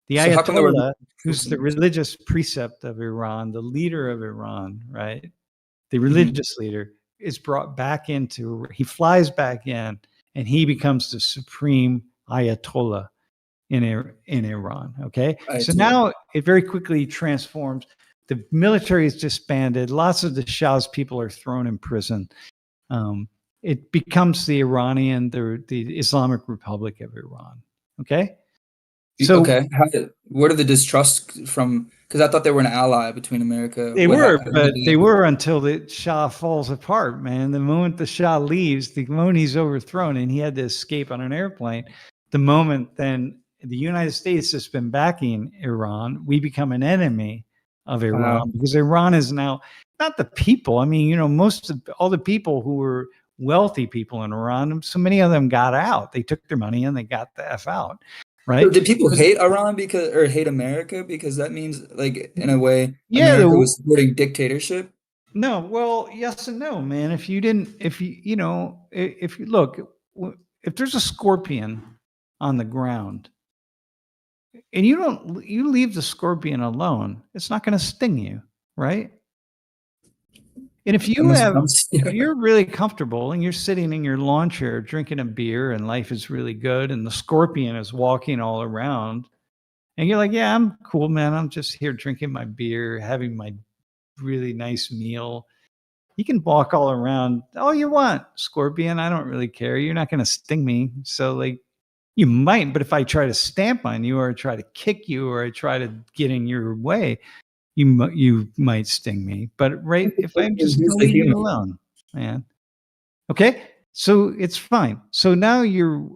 The So how come there were Ayatollah, who's the Muslims? religious precept of Iran, the leader of Iran, right? The Mhm. religious leader is brought back into, he flies back in and he becomes the supreme Ayatollah in Iran. Okay. So Ayatollah. now it very quickly transforms. The military is disbanded. Lots of the Shah's people are thrown in prison. Um, it becomes the the Islamic Republic of Iran. Okay. So Okay. Where did the distrust from? Because I thought they were an ally between America. they What were, happened? but they were until the Shah falls apart, man. The moment the Shah leaves, the moment he's overthrown and he had to escape on an airplane, the moment then the United States has been backing Iran, we become an enemy of Iran because Iran is now not the people. I mean, most of all the people who were wealthy people in Iran, so many of them got out. They took their money and they got the F out, So right? did people Because, hate Iran or hate America because that means like in a way yeah, America was supporting dictatorship? no, well, yes and no, man. If you didn't, if you know, if you look, if there's a scorpion on the ground and you leave the scorpion alone, it's not going to sting you, right? And if you Unless it have, comes. if you're really comfortable and you're sitting in your lawn chair drinking a beer and life is really good and the scorpion is walking all around and you're like, yeah, I'm cool, man. I'm just here drinking my beer, having my really nice meal. You can walk all around all you want, scorpion. I don't really care. You're not going to sting me. So, like, you might, but if I try to stamp on you or I try to kick you or I try to get in your way, you might sting me. But right, if I'm And just who's going to the leave you human? alone, man. Okay. So it's fine. So now you're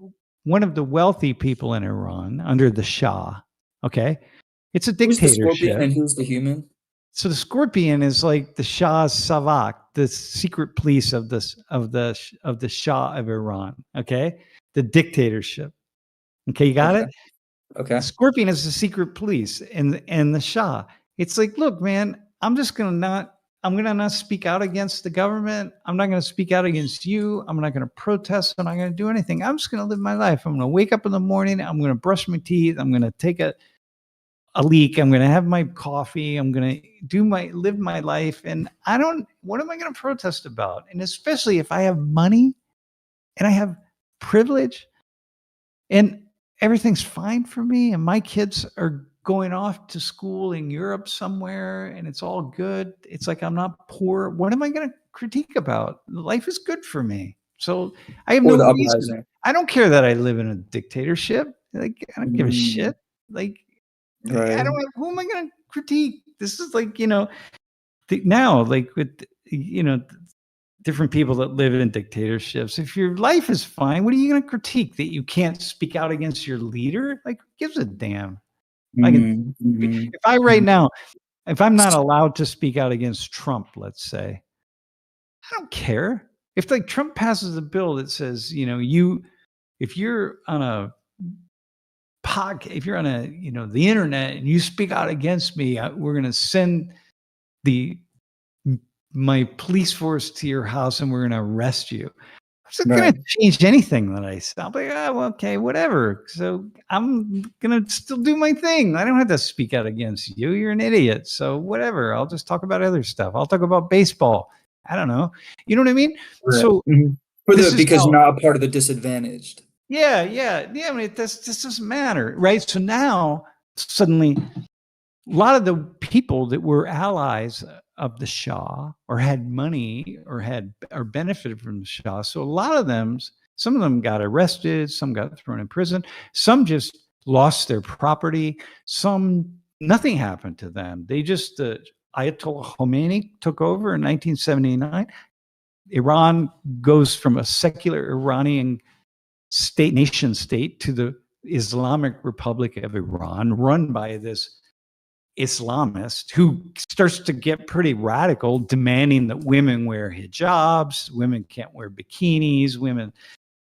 one of the wealthy people in Iran under the Shah. Okay. It's a Who's the scorpion dictatorship. and who's the human? So the scorpion is like the Shah's Savak, the secret police of the Shah of Iran. Okay, the dictatorship. Okay, you got Okay. it. The Okay. scorpion is the secret police, and the Shah. It's like, look, man, I'm gonna not speak out against the government. I'm not gonna speak out against you. I'm not gonna protest. I'm not gonna do anything. I'm just gonna live my life. I'm gonna wake up in the morning. I'm gonna brush my teeth. I'm gonna take a leak. I'm going to have my coffee. I'm going to live my life. And what am I going to protest about? And especially if I have money and I have privilege and everything's fine for me and my kids are going off to school in Europe somewhere and it's all good. It's like I'm not poor. What am I going to critique about? Life is good for me. So I have Or no the reason. uprising. I don't care that I live in a dictatorship. Like I don't give a Mm, shit. Like I right. don't know who am I going to critique. This is like now like with different people that live in dictatorships. If your life is fine, what are you going to critique? That you can't speak out against your leader? Like, who gives a damn? I can. Mm, mhm, If I right mhm. now, if I'm not allowed to speak out against Trump, let's say, I don't care. If like Trump passes a bill that says, if you're on a podcast, if you're on the internet and you speak out against me, we're going to send the my police force to your house and we're going to arrest you. It's not going Right. to change anything that I say. I'm like, oh, well, okay, whatever. So I'm going to still do my thing. I don't have to speak out against you. You're an idiot. So whatever. I'll just talk about other stuff. I'll talk about baseball. I don't know. You know what I mean? Right. So Mhm. this is Because how, you're not a part of the disadvantaged. yeah, yeah, yeah. I mean, this doesn't matter, right? So now suddenly a lot of the people that were allies of the Shah or had money or benefited from the Shah. So a lot of them, some of them got arrested, some got thrown in prison, some just lost their property, some nothing happened to them. They just Ayatollah Khomeini took over in 1979. Iran goes from a secular Iranian nation state to the Islamic Republic of Iran, run by this Islamist who starts to get pretty radical, demanding that women wear hijabs, women can't wear bikinis, women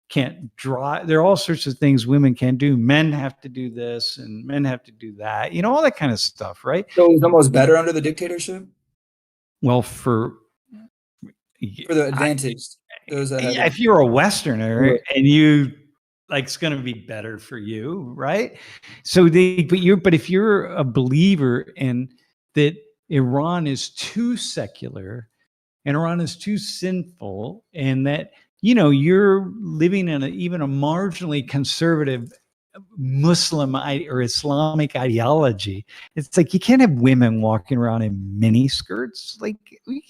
can't drive. There are all sorts of things women can do. Men have to do this and men have to do that, all that kind of stuff, right? So it was almost better under the dictatorship Well, for the I, advantaged, those that had it. if you're a Westerner Right. and you like it's going to be better for you, right? So but if you're a believer in that Iran is too secular and Iran is too sinful, and that you're living in even a marginally conservative Muslim or Islamic ideology, it's like you can't have women walking around in mini skirts. Like you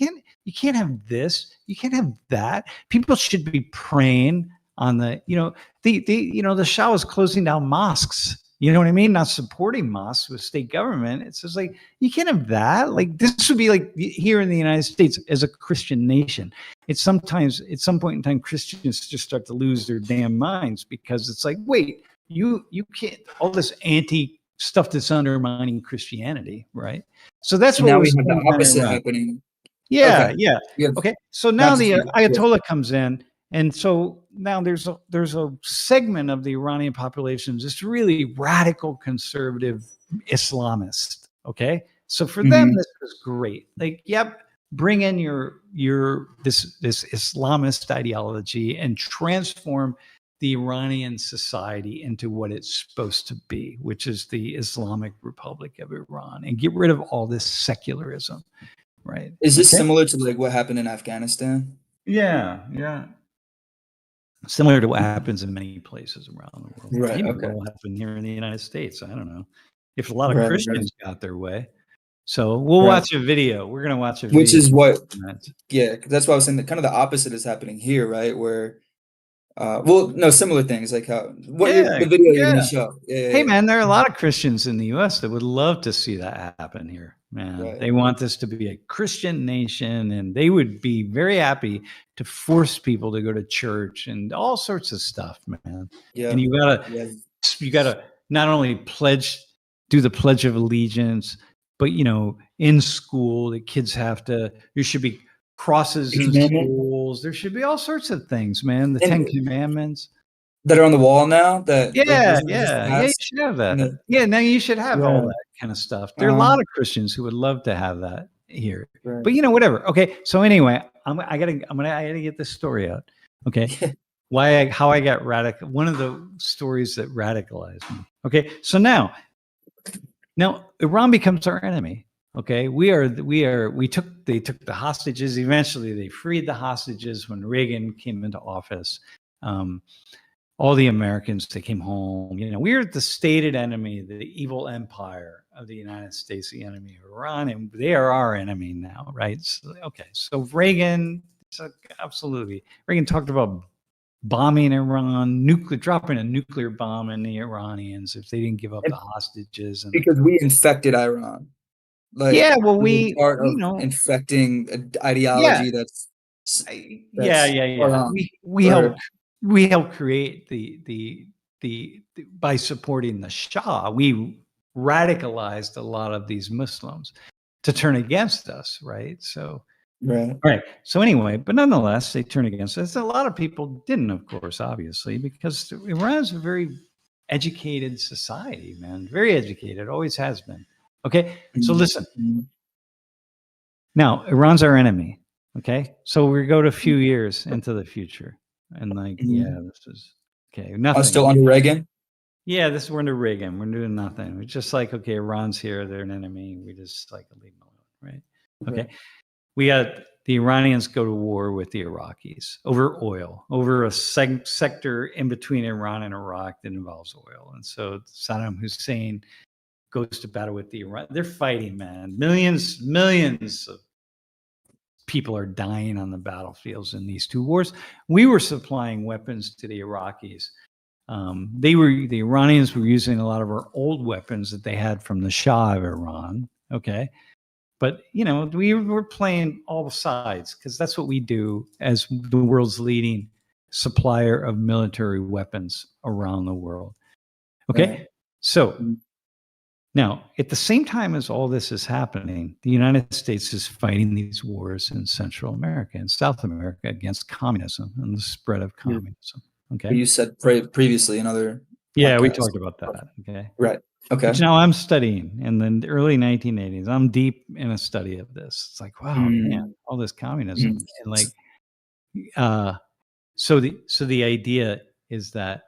can't have this, you can't have that. People should be praying on the Shah was closing down mosques. You know what I mean? Not supporting mosques with state government. It's just like you can't have that. Like this would be like here in the United States as a Christian nation. It's sometimes at some point in time Christians just start to lose their damn minds because it's like, wait, you can't, all this anti stuff that's undermining Christianity, right? So that's And what now we was have the going on in opposite Iran. happening. Yeah, Okay. yeah. You have Okay. So not now just the you. Yeah. Ayatollah comes in, and so now there's a segment of the Iranian population just really radical conservative Islamist. Okay. So for them, Mhm. this is great. Like, yep, bring in your this Islamist ideology and transform the Iranian society into what it's supposed to be, which is the Islamic Republic of Iran, and get rid of all this secularism, right? Is this Okay. similar to like what happened in Afghanistan? Yeah, yeah. Similar to what happens in many places around the world. Right. Maybe Okay. what'll happen here in the United States. I don't know. If a lot of Right. Right. Christians got their way. So we'll Right. watch a video. We're gonna watch a Which video is what, on that. yeah, that's why I was saying that kind of the opposite is happening here, right? Where, well, no, similar things like how Yeah, the video you're yeah. gonna show. Yeah, yeah, Hey, yeah. man, there are a lot of Christians in the U.S. that would love to see that happen here, man. Right. They want this to be a Christian nation, and they would be very happy to force people to go to church and all sorts of stuff, man. Yeah. And Yeah. you gotta not only do the Pledge of Allegiance, but in school, the kids there should be crosses The in commandment schools. There should be all sorts of things, man. The Ten and Commandments. that are on the wall now that like Yeah, wasn't it just yeah, yeah, you passed should have in that. the Yeah, now you should have all right. that kind of stuff. There are a Uh-huh. lot of Christians who would love to have that here. Right. But whatever. Okay, so anyway, I gotta get this story out. Okay. How I got radical. One of the stories that radicalized me. Okay, so now Iran becomes our enemy. Okay, they took the hostages. Eventually, they freed the hostages when Reagan came into office. All the Americans that came home, we're the stated enemy, the evil empire of the United States, the enemy of Iran, and they are our enemy now, right? So, okay, so Reagan, absolutely, Reagan talked about bombing Iran, dropping a nuclear bomb in the Iranians if they didn't give up And the hostages and the. because we infected Iran. Like Yeah, well, we were part of know, infecting an yeah, ideology yeah, that's yeah, yeah. Iran. We Or helped create the by supporting the Shah. We radicalized a lot of these Muslims to turn against us, right? So, right. all right. So anyway, but nonetheless, they turn against us. A lot of people didn't, of course, obviously, because Iran is a very educated society, man. Very educated, always has been. Okay. So listen. Mm-hmm. Now, Iran's our enemy. Okay. So we go to a few years into the future. And Mm-hmm. this is okay. I was still Nothing. under Reagan. Yeah, we're under Reagan. We're doing nothing. We're just like, okay, Iran's here. They're an enemy. We just like leave them alone. Right. Right. Okay. We had the Iranians go to war with the Iraqis over oil, over a sector in between Iran and Iraq that involves oil. And so Saddam Hussein goes to battle with the Iran. They're fighting, man. Millions of people are dying on the battlefields in these two wars. We were supplying weapons to the Iraqis. The Iranians were using a lot of our old weapons that they had from the Shah of Iran. Okay. But we were playing all sides because that's what we do as the world's leading supplier of military weapons around the world. Okay. Right. So now, at the same time as all this is happening, the United States is fighting these wars in Central America and South America against communism and the spread of You, communism. Okay. you said previously in other Yeah, we podcasts. talked about that. Okay. Right. Okay. Which now I'm studying in the early 1980s. I'm deep in a study of this. It's like, wow, man, Mm. all this communism. Mm. And so the idea is that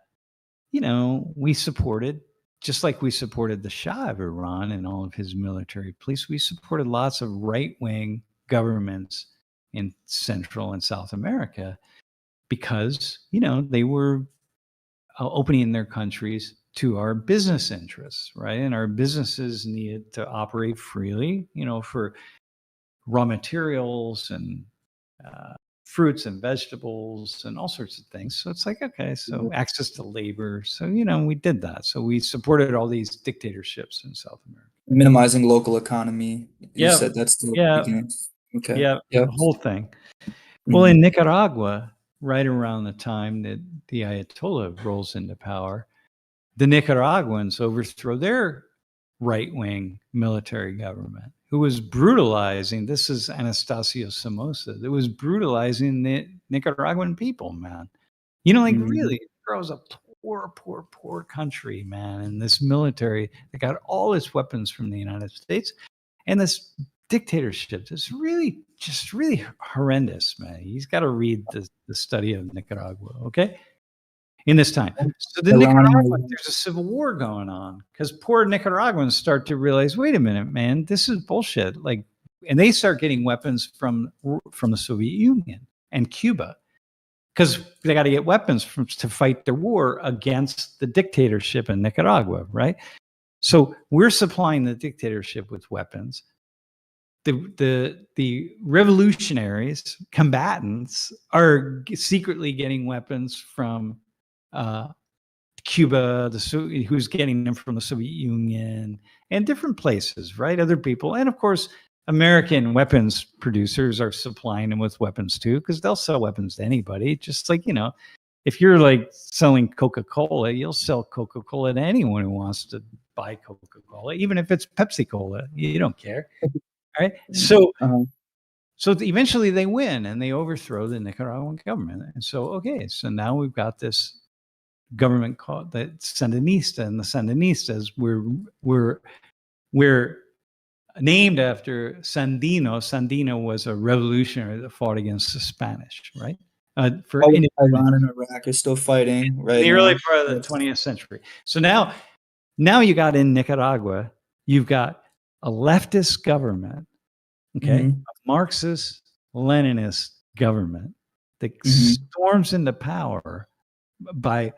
we supported, just like we supported the Shah of Iran and all of his military police, we supported lots of right-wing governments in Central and South America because, they were opening their countries to our business interests, right? And our businesses needed to operate freely, for raw materials and fruits and vegetables and all sorts of things. So it's like, okay, so access to labor. So, we did that. So we supported all these dictatorships in South America. Minimizing local economy. You Yeah. said that's the Yeah. beginning. Okay. Yeah. Yep. The whole thing. Well, Mhm. in Nicaragua, right around the time that the Ayatollah rolls into power, the Nicaraguans overthrow their right-wing military government, who was brutalizing. This is Anastasio Somoza. That was brutalizing the Nicaraguan people, man. Like Mhm. really, it was a poor, poor, poor country, man. And this military that got all its weapons from the United States, and this dictatorship is really, just really horrendous, man. He's got to read the study of Nicaragua, okay? In this time. So the Iran Nicaraguans, and there's a civil war going on because poor Nicaraguans start to realize, wait a minute, man, this is bullshit. Like, and they start getting weapons from the Soviet Union and Cuba because they got to get weapons to fight the war against the dictatorship in Nicaragua, right? So we're supplying the dictatorship with weapons. The revolutionaries, combatants, are secretly getting weapons from Cuba, who's getting them from the Soviet Union and different places, right? Other people. And of course, American weapons producers are supplying them with weapons too, because they'll sell weapons to anybody. Just like, if you're like selling Coca-Cola, you'll sell Coca-Cola to anyone who wants to buy Coca-Cola, even if it's Pepsi-Cola. You don't care. All right. uh-huh. So eventually they win and they overthrow the Nicaraguan government. And so, okay, so now we've got this government called the Sandinista, and the Sandinistas were named after Sandino. Sandino was a revolutionary that fought against the Spanish, right? For All of independence Iran and Iraq are still fighting in right the early now. part of the Yes. 20th century. So now you got in Nicaragua, you've got a leftist government, okay, Mhm. a Marxist Leninist government that Mhm. storms into power by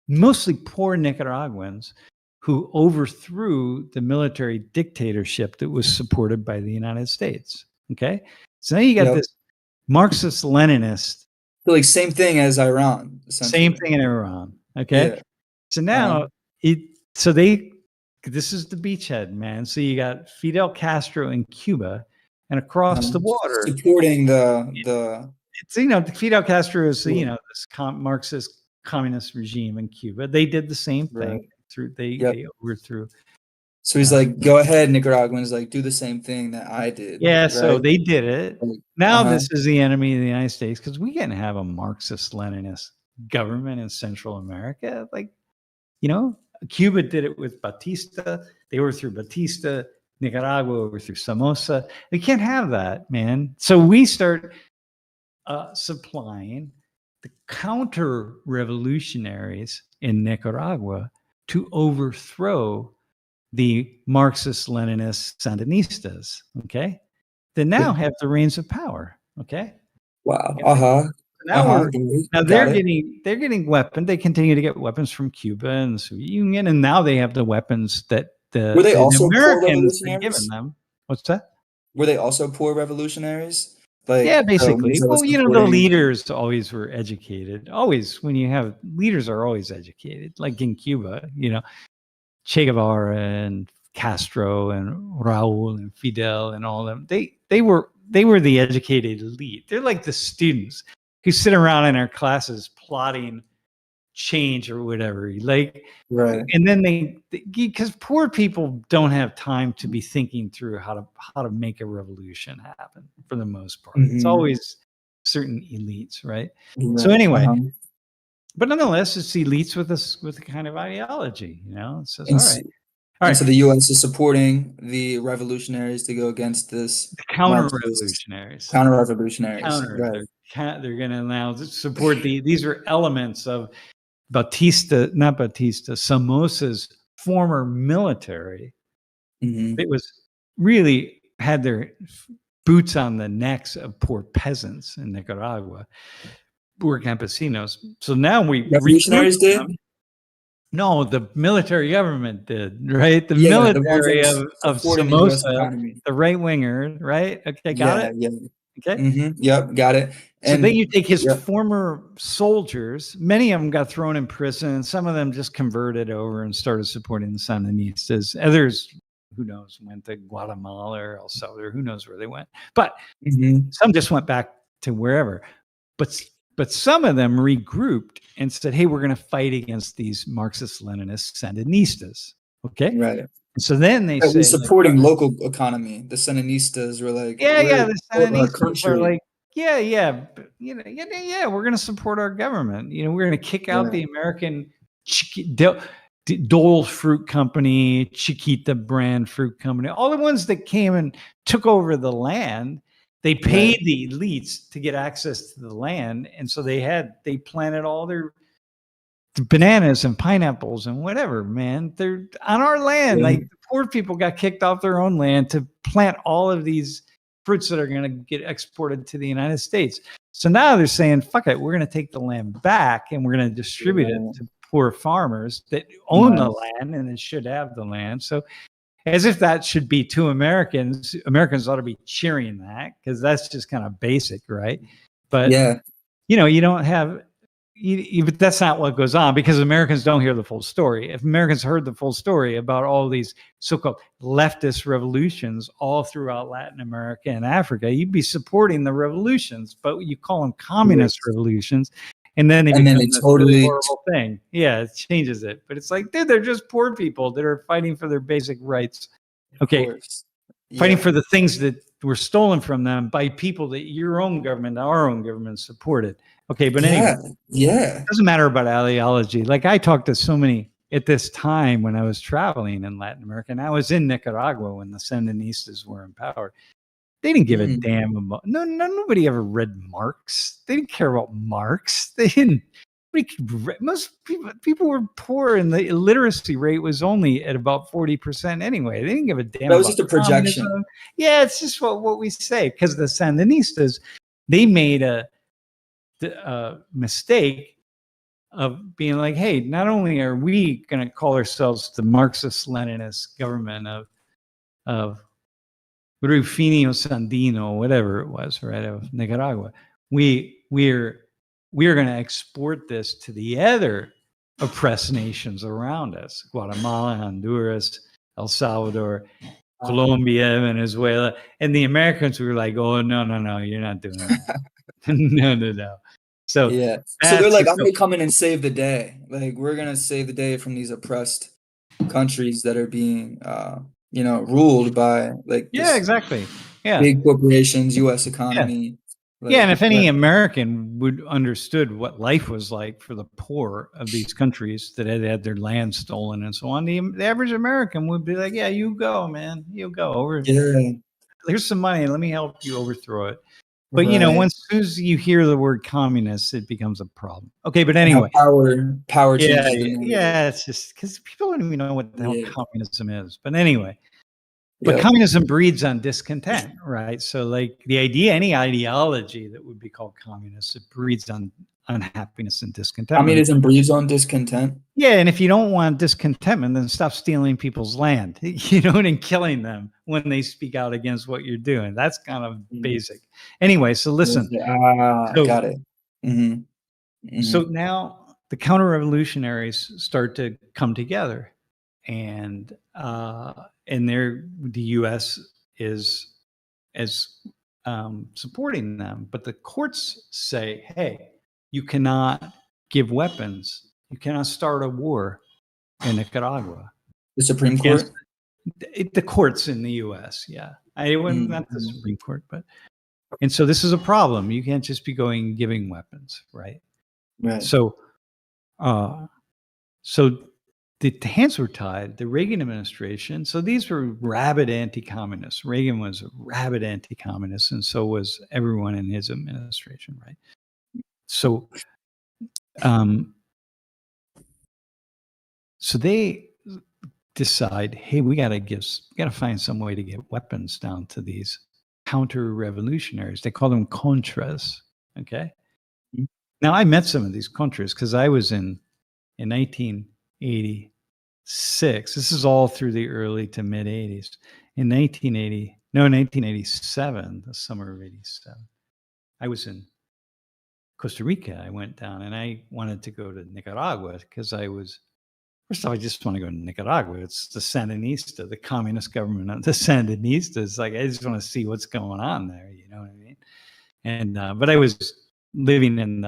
mostly poor Nicaraguans who overthrew the military dictatorship that was supported by the United States. Okay. So now you got Yep. this Marxist Leninist, So like same thing as Iran, same essentially. thing in Iran. Okay. Yeah. So Uh-huh. now this is the beachhead, man. So you got Fidel Castro in Cuba, and across the water, Supporting the it's, Fidel Castro is, Sure. this Marxist communist regime in Cuba. They did the same thing Right. through Yep. they overthrew. So he's like, go ahead, Nicaraguans, like do the same thing that I did, Yeah, so right? they did it. Like, Now uh-huh. this is the enemy of the United States because we can't have a Marxist-Leninist government in Central America. Like, Cuba did it with Batista. They overthrew Batista. Nicaragua overthrew Somoza. We can't have that, man. So we start supplying the counter revolutionaries in Nicaragua to overthrow the Marxist Leninist Sandinistas, okay, that now Yeah. have the reins of power, okay. Wow. And Uh-huh. now Uh-huh. we're now Got it. they're getting weapons. They continue to get weapons from Cuba and the Soviet Union, and now they have the weapons that Were they the also poor Americans had given revolutionaries? them. What's that? Were they also poor revolutionaries? Yeah, Like the ones basically. that Well, was the supporting. leaders always were educated. Always, when you have leaders, are always educated. Like in Cuba, Che Guevara and Castro and Raul and Fidel and all of them. They were the educated elite. They're like the students who sit around in our classes plotting change or whatever. Like, Right. and then because poor people don't have time to be thinking through how to make a revolution happen for the most part. It's Mm-hmm. always certain elites, right? So Right. anyway, Uh-huh. but nonetheless, it's elites with a kind of ideology. It says, And all so, right, all and right, so the US is supporting the revolutionaries to go against this the counter Marxist revolutionaries. counter-revolutionaries. They're Right. they're going to now support these are elements of Somoza's former military, Mm-hmm. it was really had their boots on the necks of poor peasants in Nicaragua, poor campesinos. So now we Revolutionaries regrouped did? them. No, the military government did, right? The Yeah, the ones that military was of supporting the US Somoza, economy. the right winger, right? Okay, got Yeah, it? yeah. Okay. Mm-hmm. Yep, got it. So then you And take his yep. former soldiers, many of them got thrown in prison, some of them just converted over and started supporting the Sandinistas. Others, who knows, went to Guatemala or El Salvador, who knows where they went. But Mm-hmm. some just went back to wherever. But some of them regrouped and said, hey, we're going to fight against these Marxist-Leninist Sandinistas. Okay. Right. And so then they We're say, like, supporting local economy. The Sandinistas were like, yeah, we're the building our Sandinistas were country. like, yeah, we're going to support our government. We're going to kick out Yeah, the American Dole Fruit Company, Chiquita brand fruit company, all the ones that came and took over the land. They paid right. the elites to get access to the land, and so they planted all their bananas and pineapples and whatever, man. They're on our land. Yeah. Like the poor people got kicked off their own land to plant all of these fruits that are going to get exported to the United States. So now they're saying, fuck it, we're going to take the land back and we're going to distribute it Yeah. to poor farmers that own the Nice. land and should have the land. So as if that should be to Americans, Americans ought to be cheering that because that's just kind of basic, right? But Yeah. you don't have but that's not what goes on because Americans don't hear the full story. If Americans heard the full story about all these so-called leftist revolutions all throughout Latin America and Africa, you'd be supporting the revolutions, but you call them communist Yes. revolutions, and then they And then become they this really totally, horrible thing. Yeah, it changes it. But it's like, dude, they're just poor people that are fighting for their basic rights. of Okay, course. fighting Yeah. for the things that were stolen from them by people that your own government, our own government supported. Okay, but anyway, Yeah. Yeah. doesn't matter about ideology. Like I talked to so many at this time when I was traveling in Latin America, and I was in Nicaragua when the Sandinistas were in power. They didn't give a Mm. damn about nobody ever read Marx. They didn't care about Marx. They didn't. Most people were poor, and the illiteracy rate was only at about 40% anyway. They didn't give a damn That was about just a projection. communism. Yeah, it's just what we say because the Sandinistas they made a mistake of being like, hey, not only are we going to call ourselves the Marxist-Leninist government of Rufino Sandino, whatever it was, right, of Nicaragua, we're going to export this to the other oppressed nations around us: Guatemala, Honduras, El Salvador, Colombia, Venezuela, and the Americans were like, oh no, you're not doing that. No. So Yeah. So they're that's like, it. I'm gonna come in and save the day. Like we're gonna save the day from these oppressed countries that are being ruled by like Yeah, this exactly. Yeah. big corporations, US Yeah. economy. Yeah. And Like if any American would understood what life was like for the poor of these countries that had their land stolen and so on, the average American would be like, yeah, you go, man. You go over. yeah, Here's some money. Let me help you overthrow it. But right. once soon as you hear the word communist, it becomes a problem. Okay, but And how anyway, power yeah, changes the narrative. yeah, it's just because people don't even know what the hell Yeah. communism is. But anyway, but Yep. communism breeds on discontent, right? So, like the idea, any ideology that would be called communist, it breeds on unhappiness and discontentment. Communism breeds on discontent. Yeah, and if you don't want discontentment, then stop stealing people's land, and killing them when they speak out against what you're doing. That's kind of Mm. basic. Anyway, so listen. So Got it. Hmm. Hmm. so now the counter-revolutionaries start to come together, and the U.S. is supporting them, but the courts say, "Hey, you cannot give weapons. You cannot start a war in Nicaragua." The Supreme Yes, Court. the courts in the U.S. Yeah, I wouldn't not the Mm-hmm. Supreme Court, and so this is a problem. You can't just be giving weapons, right? Right. So, uh, so the hands were tied. The Reagan administration. So these were rabid anti-communists. Reagan was a rabid anti-communist, and so was everyone in his administration, right? So, um, So they decide, hey, we got to find some way to get weapons down to these counter-revolutionaries. They call them Contras. Okay. Mhm. Now I met some of these Contras because I was in 1986. This is all through the early to mid 80s. In 1987, the summer of 87, I was in Costa Rica. I went down and I wanted to go to Nicaragua because first of all, I just want to go to Nicaragua. It's the Sandinista, the communist government of the Sandinistas. Like, I just want to see what's going on there. You know what I mean? And, but I was living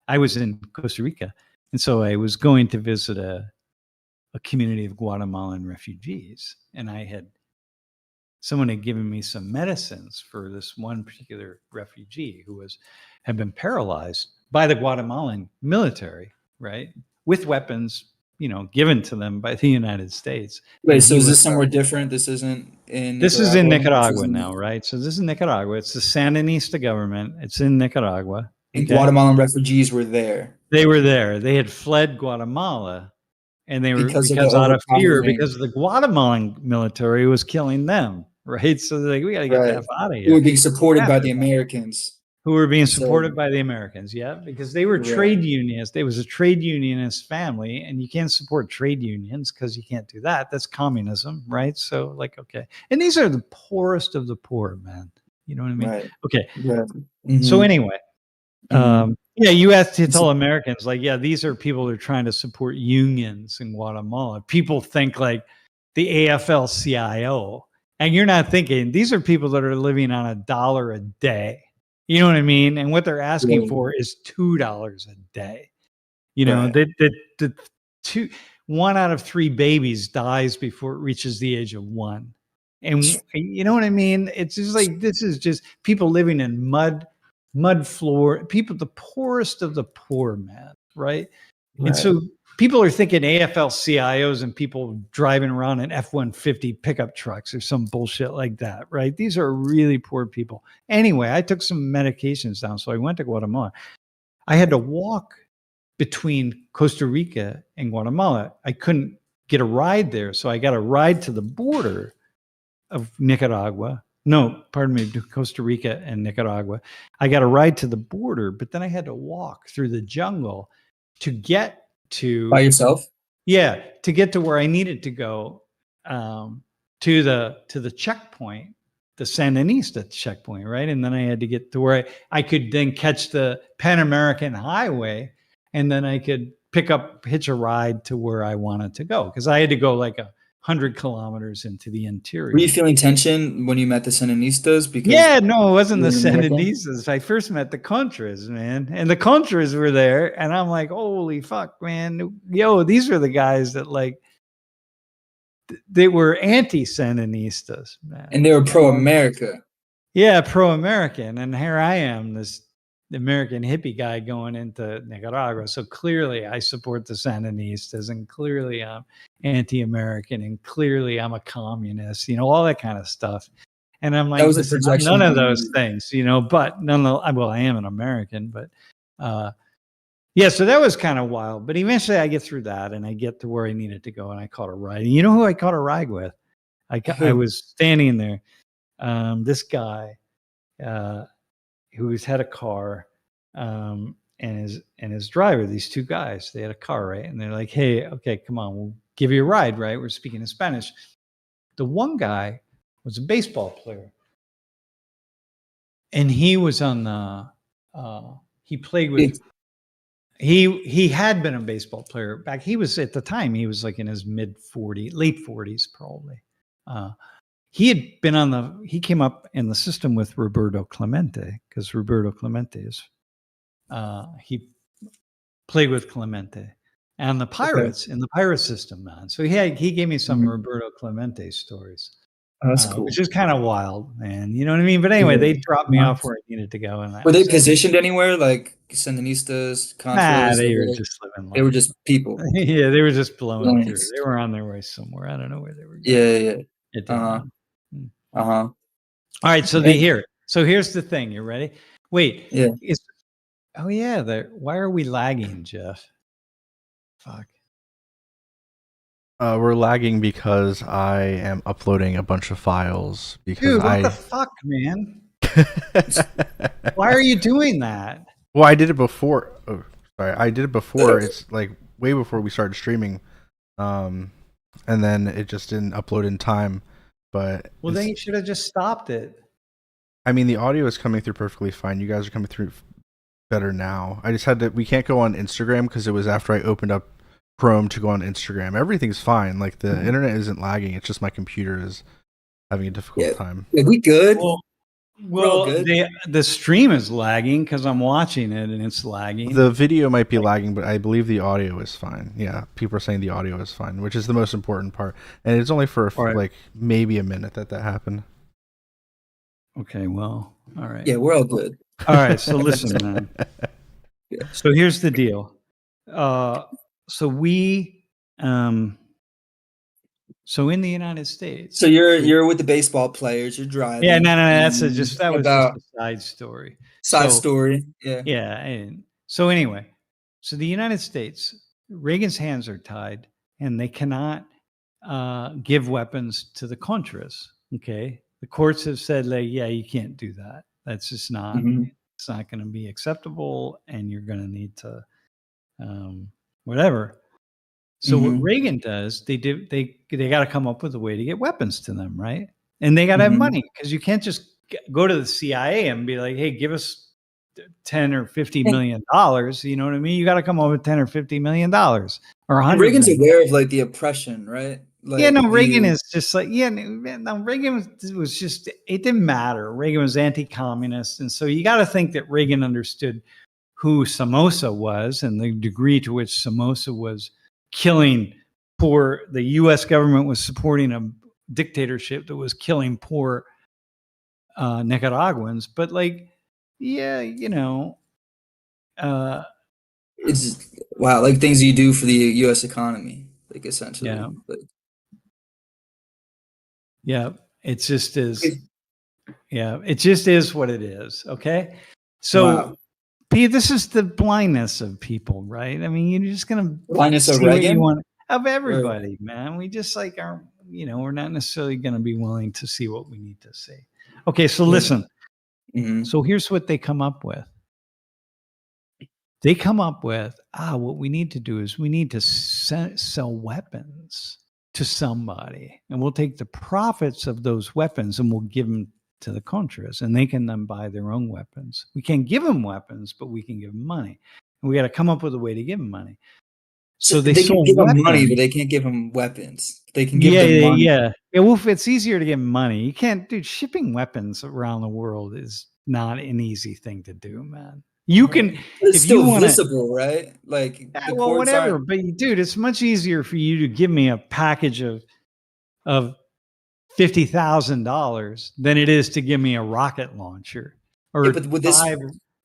I was in Costa Rica. And so I was going to visit a community of Guatemalan refugees. And someone had given me some medicines for this one particular refugee who had been paralyzed by the Guatemalan military, right? With weapons, given to them by the United States. Wait, And so he is was this somewhere different? This isn't in this is in Nicaragua. This is Nicaragua in, now, right? So this is Nicaragua. It's the Sandinista government. It's in Nicaragua. and Okay. Guatemalan refugees were there They were there. They had fled Guatemala and they were because of the because out of fear, overpowering. because the Guatemalan military was killing them, right? So they're like, we got to get the Right. F out of Who here. were being supported by After the that, Americans. who were being So, supported by the Americans, yeah, because they were right, trade unionists. There was a trade unionist family, and you can't support trade unions because you can't do that. That's communism, right? So, like, okay, and these are the poorest of the poor, man. You know what I mean? right, Okay, right. so Mm-hmm, anyway, mm-hmm. yeah, you have to tell Americans, like, yeah, these are people that are trying to support unions in Guatemala. People think like the AFL-CIO, and you're not thinking these are people that are living on $1 a day. You know what I mean? And what they're asking Right, for is $2 a day. You know, right, the two one out of three babies dies before it reaches the age of one. And you know what I mean? It's just like this is just people living in mud floor, people the poorest of the poor, man, right? And right, so people are thinking AFL CIOs and people driving around in F-150 pickup trucks or some bullshit like that, right? These are really poor people. Anyway, I took some medications down, so I went to Guatemala. I had to walk between Costa Rica and Guatemala. I couldn't get a ride there, so I got a ride to the border of Nicaragua. No, pardon me, to Costa Rica and Nicaragua. I got a ride to the border, but then I had to walk through the jungle to get by to yourself. to get to where I needed to go, to the checkpoint, the Sandinista checkpoint, right? And then I had to get to where I could then catch the Pan American Highway, and then I could hitch a ride to where I wanted to go because I had to go like 100 kilometers into the Were you interior. feeling tension when you met the Sandinistas because Yeah, no, it wasn't the you're an American? Sandinistas. I first met the Contras, man, and the Contras were there, and I'm like, holy fuck, man, yo, these are the guys that like they were anti-Sandinistas, man. And they were You know, pro-America. yeah, pro-American, and here I am, this American hippie guy going into Nicaragua. So clearly, I support the Sandinistas, and clearly, I'm anti-American, and clearly, I'm a communist. You know, all that kind of stuff. And I'm That like, was a listen, I'm projection none of on those you. things, but well, I am an American, but uh, yeah, so that was kind of wild. But eventually I get through that and I get to where I needed to go and I caught a ride. And you know who I caught a ride with? I Who? was standing there. This guy uh, had a car, and his driver, these two guys, they had a car, right? And they're like, hey, okay, come on, we'll give you a ride, right? We're speaking in Spanish. The one guy was a baseball player. And he was on the he played with It's he had been a baseball player back. He was at the time he was like in his mid 40s, late 40s probably. Uh, he had been he came up in the system with Roberto Clemente because Roberto Clemente is he played with Clemente and the okay. Pirates in the pirate system, man. So he gave me some Mhm. Roberto Clemente stories. Oh, that's Which cool. is kind of wild, man. You know what I mean? But anyway, Yeah. they dropped me Uh-huh. off where I needed to go, and that Were they was it. positioned anywhere, like Sandinistas, Nah, Contras? they were just living They were life. just people. Yeah, they were just blowing through. Civilians. They were on their way somewhere. I don't know where they were Yeah, going. yeah, yeah. It didn't Uh-huh. matter. Mm. Uh-huh. All right, so And here's the thing. You ready? Wait, yeah. is oh yeah, why are we lagging, Jeff? Fuck. We're lagging because I am uploading a bunch of files because Dude, what the I. fuck, man? Why are you doing that? Well, I did it before. Oh, sorry, I did it before. It's like way before we started streaming, um, and then it just didn't upload in time. But Well, then you should have just stopped it. I mean, the audio is coming through perfectly fine. You guys are coming through better now. I just had to. We can't go on Instagram because it was after I opened up Chrome to go on Instagram. Everything's fine. Like the internet isn't lagging. It's just my computer is having a difficult time. Yeah, we good. Well, all good. the stream is lagging because I'm watching it and it's lagging. The video might be lagging, but I believe the audio is fine. Yeah, people are saying the audio is fine, which is the most important part. And it's only for All right. like maybe a minute that happened. Okay, well, all right. Yeah, we're all good. All right, so listen, man. Yeah. So here's the deal. So we, so in the United States. So you're with the baseball players. You're driving. Yeah, no, that's that was about just a side story. side story. Yeah. Yeah, and so anyway, so the United States, Reagan's hands are tied, and they cannot give weapons to the Contras. Okay, the courts have said, like, yeah, you can't do that. That's just not. Mhm. It's not going to be acceptable, and you're going to need to, whatever. So what Reagan does, they got to come up with a way to get weapons to them, right? And they got to have money because you can't just go to the CIA and be like, "Hey, give us 10 or 50 million dollars." You know what I mean? You got to come up with 10 or 50 million dollars or 100. Reagan's aware of like the oppression, right? Like, yeah, no, Reagan is just like, yeah, no, Reagan was just, it didn't matter. Reagan was anti-communist. And so you got to think that Reagan understood who Somoza was and the degree to which Somoza was killing the U.S. government was supporting a dictatorship that was killing poor Nicaraguans. But like, yeah, you know, it's wow, like things you do for the U.S. economy, like essentially. Yeah. Like, yeah, it just is. Yeah, it just is what it is. Okay. So, wow. P, this is the blindness of people, right? I mean, you're just going to Blindness of see what you Reagan? want of everybody, man. We just like aren't, we're not necessarily going to be willing to see what we need to see. Okay. So listen, so here's what they come up with. They come up with, what we need to do is we need to sell weapons to somebody, and we'll take the profits of those weapons and we'll give them to the Contras, and they can then buy their own weapons. We can't give them weapons, but we can give them money. And we got to come up with a way to give them money. So they can give them money, but they can't give them weapons. They can give them money. Yeah. Well, if it's easier to give them money, you can't do shipping weapons around the world is not an easy thing to do, man. You can, but it's if still you want visible, right? Like, the well, courts whatever. aren't. But dude, it's much easier for you to give me a package of $50,000 than it is to give me a rocket launcher or but with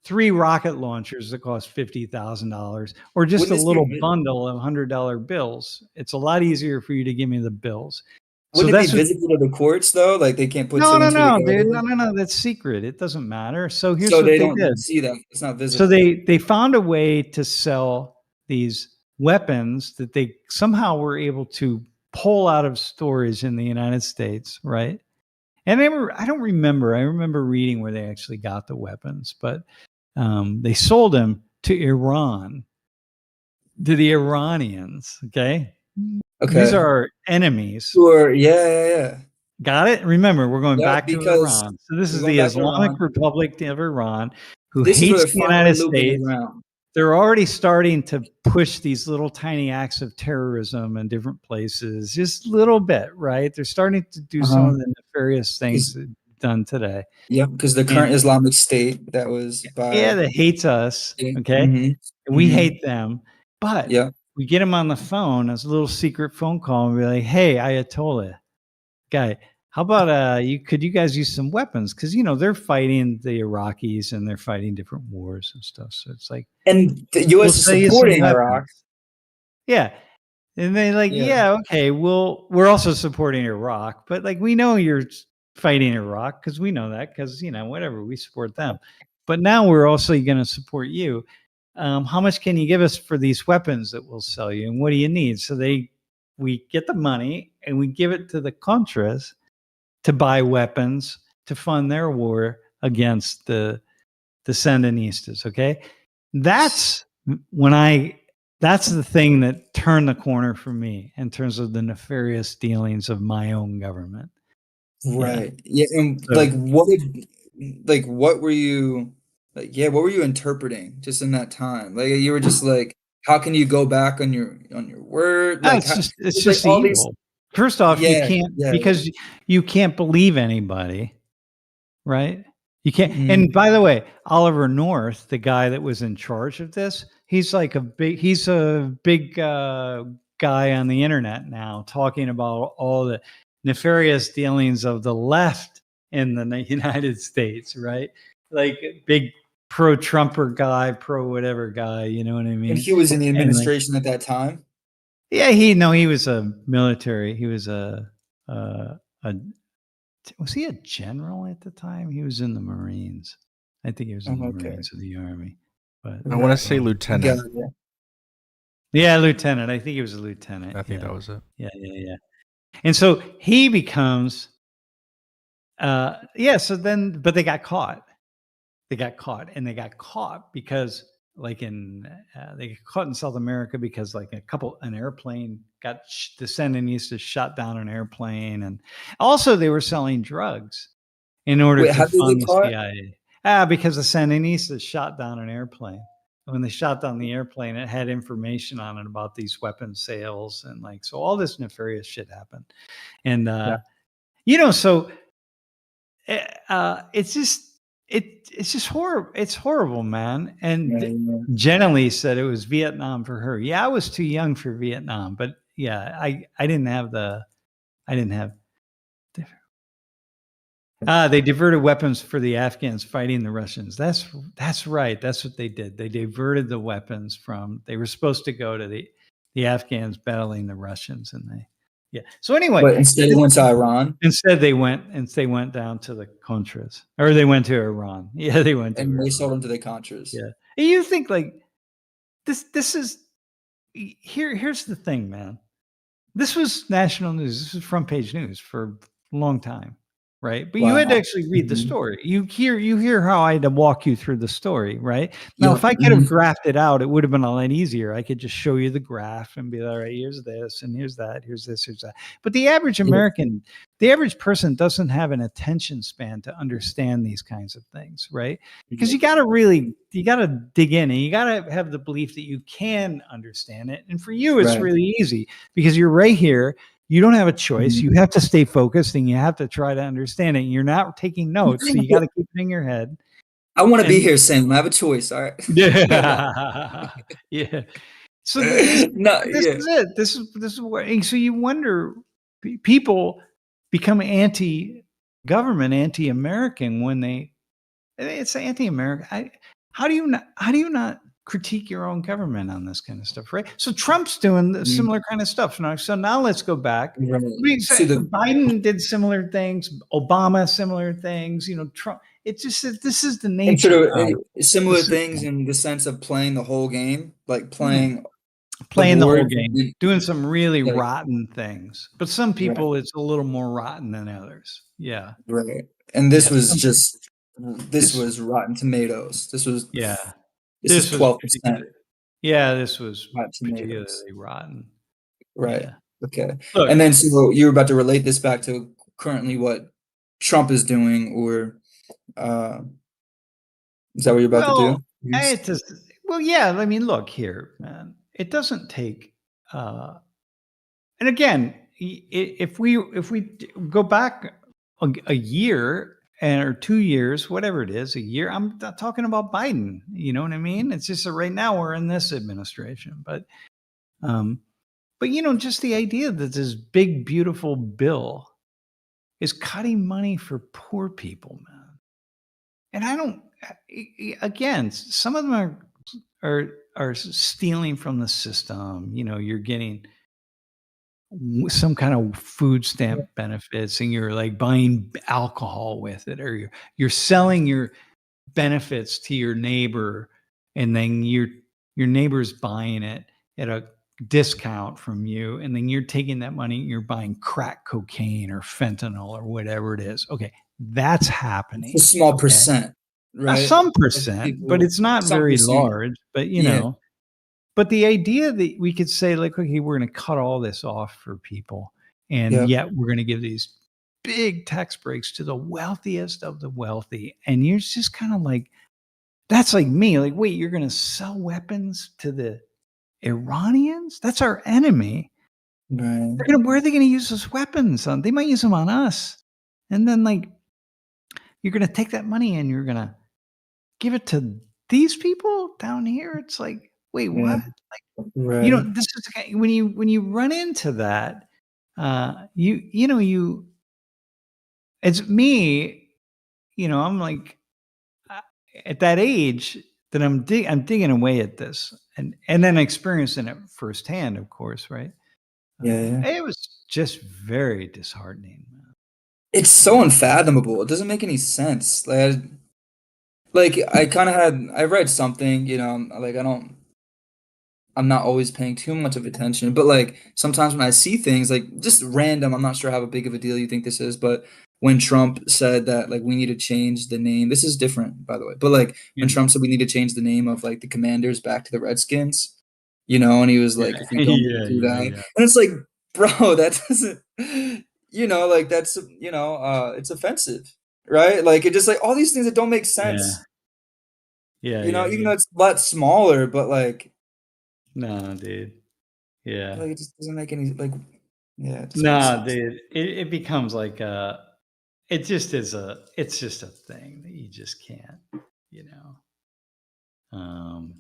three rocket launchers that cost $50,000 or just a little bundle of $100 bills. It's a lot easier for you to give me the bills. Wouldn't it be visible to the courts though? Like they can't put someone dude. No, that's secret. It doesn't matter. So here's so what they they don't did. see that. It's not visible. So they found a way to sell these weapons that they somehow were able to pull out of stores in the United States, right? And I don't remember. I remember reading where they actually got the weapons, but they sold them to Iran, to the Iranians. Okay. These are our enemies. Sure. Yeah. Got it? Remember, we're going back to Iran. So this is the Islamic Republic of Iran, who hates the United States. They're already starting to push these little tiny acts of terrorism in different places, just a little bit, right? They're starting to do some of the nefarious things done today. Yeah, because the current Islamic State that was that hates us, okay? And we hate them, but we get them on the phone as a little secret phone call and be like, "Hey, Ayatollah guy, how about could you guys use some weapons? Because they're fighting the Iraqis and they're fighting different wars and stuff. So it's like, and the U.S. is supporting Iraq. Yeah, and they like, okay, we're also supporting Iraq, but like we know you're fighting Iraq because we know that because whatever, we support them. But now we're also going to support you. How much can you give us for these weapons that we'll sell you, and what do you need? So they we get the money and we give it to the Contras to buy weapons to fund their war against the Sandinistas. Okay, that's that's the thing that turned the corner for me in terms of the nefarious dealings of my own government. Right. Yeah. And So- like, what were you like? Yeah, what were you interpreting just in that time? Like, you were just like, how can you go back on your word? No, Like, it's just it's just like all evil. these. First off, you Yeah. can't Yeah. because you can't believe anybody, right? You can't. Mhm. And by the way, Oliver North, the guy that was in charge of this, he's a big guy on the internet now, talking about all the nefarious dealings of the left in the United States, right? Like big pro-Trumper guy, pro whatever guy, you know what I And mean? he was in the And like, administration at that time. yeah, he was a military. He was a was he a general at the time? He was in the Marines. I think he was in the Okay. Marines of the Army. But I want to Right. say Got lieutenant. it. yeah, lieutenant. I think he was a lieutenant. I think yeah. that was it. Yeah. And so he becomes so then but they got caught. They got caught because like they got caught in South America because like an airplane got the Sandinistas shot down an airplane, and also they were selling drugs in order Wait, to how did they fund get the caught? CIA. Because the Sandinistas shot down an airplane. When they shot down the airplane, it had information on it about these weapon sales, and like so all this nefarious shit happened. And so it's just horrible. It's horrible, man. And Yeah. Jenny said it was Vietnam for her. Yeah, I was too young for Vietnam, but yeah, I didn't have they diverted weapons for the Afghans fighting the Russians. That's right. That's what they did. They diverted the weapons they were supposed to go to the Afghans battling the Russians, and So anyway, But instead, it went to Iran, instead they went down to the Contras, or they went to Iran. Yeah, they went to and Iran. they sold them to the Contras. Yeah, and you think like this is here's the thing, man. This was national news. This was front page news for a long time, right? But you had to Wow. actually read the Mhm. story. You hear how I had to walk you through the story, right? Now, Yeah. if I could have graphed it out, it would have been a lot easier. I could just show you the graph and be like, all right, here's this and here's that, here's this, here's that. But the average American, the average person doesn't have an attention span to understand these kinds of things, right? Because you got to dig in, and you got to have the belief that you can understand it. And for you, it's Right. really easy because you're right here. You don't have a choice. Mhm. You have to stay focused, and you have to try to understand it. You're not taking notes, so you got to keep it in your head. I want to be And- here, Sam. I have a choice. All right. Yeah, yeah. So this No, this yeah. is it. This is what. And so you wonder, people become anti-government, anti-American when it's anti-American. How do you not critique your own government on this kind of stuff, right? So Trump's doing the similar kind of stuff now. So now let's go back. Right. Biden did similar things. Obama similar things. Trump. It's just that this is the And nature sort of of similar the things system. in the sense of playing the whole game, like playing Playing the whole board. game, doing some really Like, rotten things. But some right, people, it's a little more rotten than others. Yeah. right. And this Yeah. was just this was Rotten Tomatoes. This was Yeah. this is was 12%. particularly. Yeah, this was Rotten Tomatoes. particularly rotten. Right. Yeah. Okay. Look, And then so you were about to relate this back to currently what Trump is doing, or is that what you're about to well, do? it just, yeah. I mean, look here, man. It doesn't take. And again, if we go back a year or 2 years, whatever it is, a year. I'm not talking about Biden. You know what I mean? It's just that right now we're in this administration, but just the idea that this big beautiful bill is cutting money for poor people, man. And I don't. Again, some of them are stealing from the system. You're getting some kind of food stamp benefits, and you're like buying alcohol with it, or you're selling your benefits to your neighbor, and then your neighbor's buying it at a discount from you, and then you're taking that money and you're buying crack cocaine or fentanyl or whatever it is. Okay, that's happening. It's a small Okay? percent, right? Some Of percent, but people, it's not some very percent. large. But Yeah, but the idea that we could say, like, okay, we're going to cut all this off for people, and yep, yet we're going to give these big tax breaks to the wealthiest of the wealthy, and you're just kind of like, that's like me, like, wait, you're going to sell weapons to the Iranians? That's our enemy. right. Where are they going to use those weapons on? They might use them on us, and then like you're going to take that money and you're going to give it to these people down here. It's like, wait, Yeah, what? right. This is the kind, when you run into that, you it's me, I'm like, uh, at that age that I'm digging away at this, and then experiencing it firsthand, of course, right? Yeah, yeah. It was just very disheartening. It's so unfathomable. It doesn't make any sense. Like I kind of I read something, like I'm not always paying too much of attention, but like sometimes when I see things like just random, I'm not sure how big of a deal you think this is, but when Trump said that like we need to change the name, this is different by the way, but like when Yeah, Trump said we need to change the name of like the Commanders back to the Redskins, and he was yeah, like, if we don't yeah, do yeah, that, yeah, and it's like, bro, that doesn't, like that's, it's offensive, right? Like it just like all these things that don't make yeah, sense, yeah, yeah, even yeah. though it's a lot smaller, but No, dude. Yeah. it just doesn't make any like, yeah, it doesn't make No, sense. dude. It becomes like it's just a thing that you just can't, you know. Um,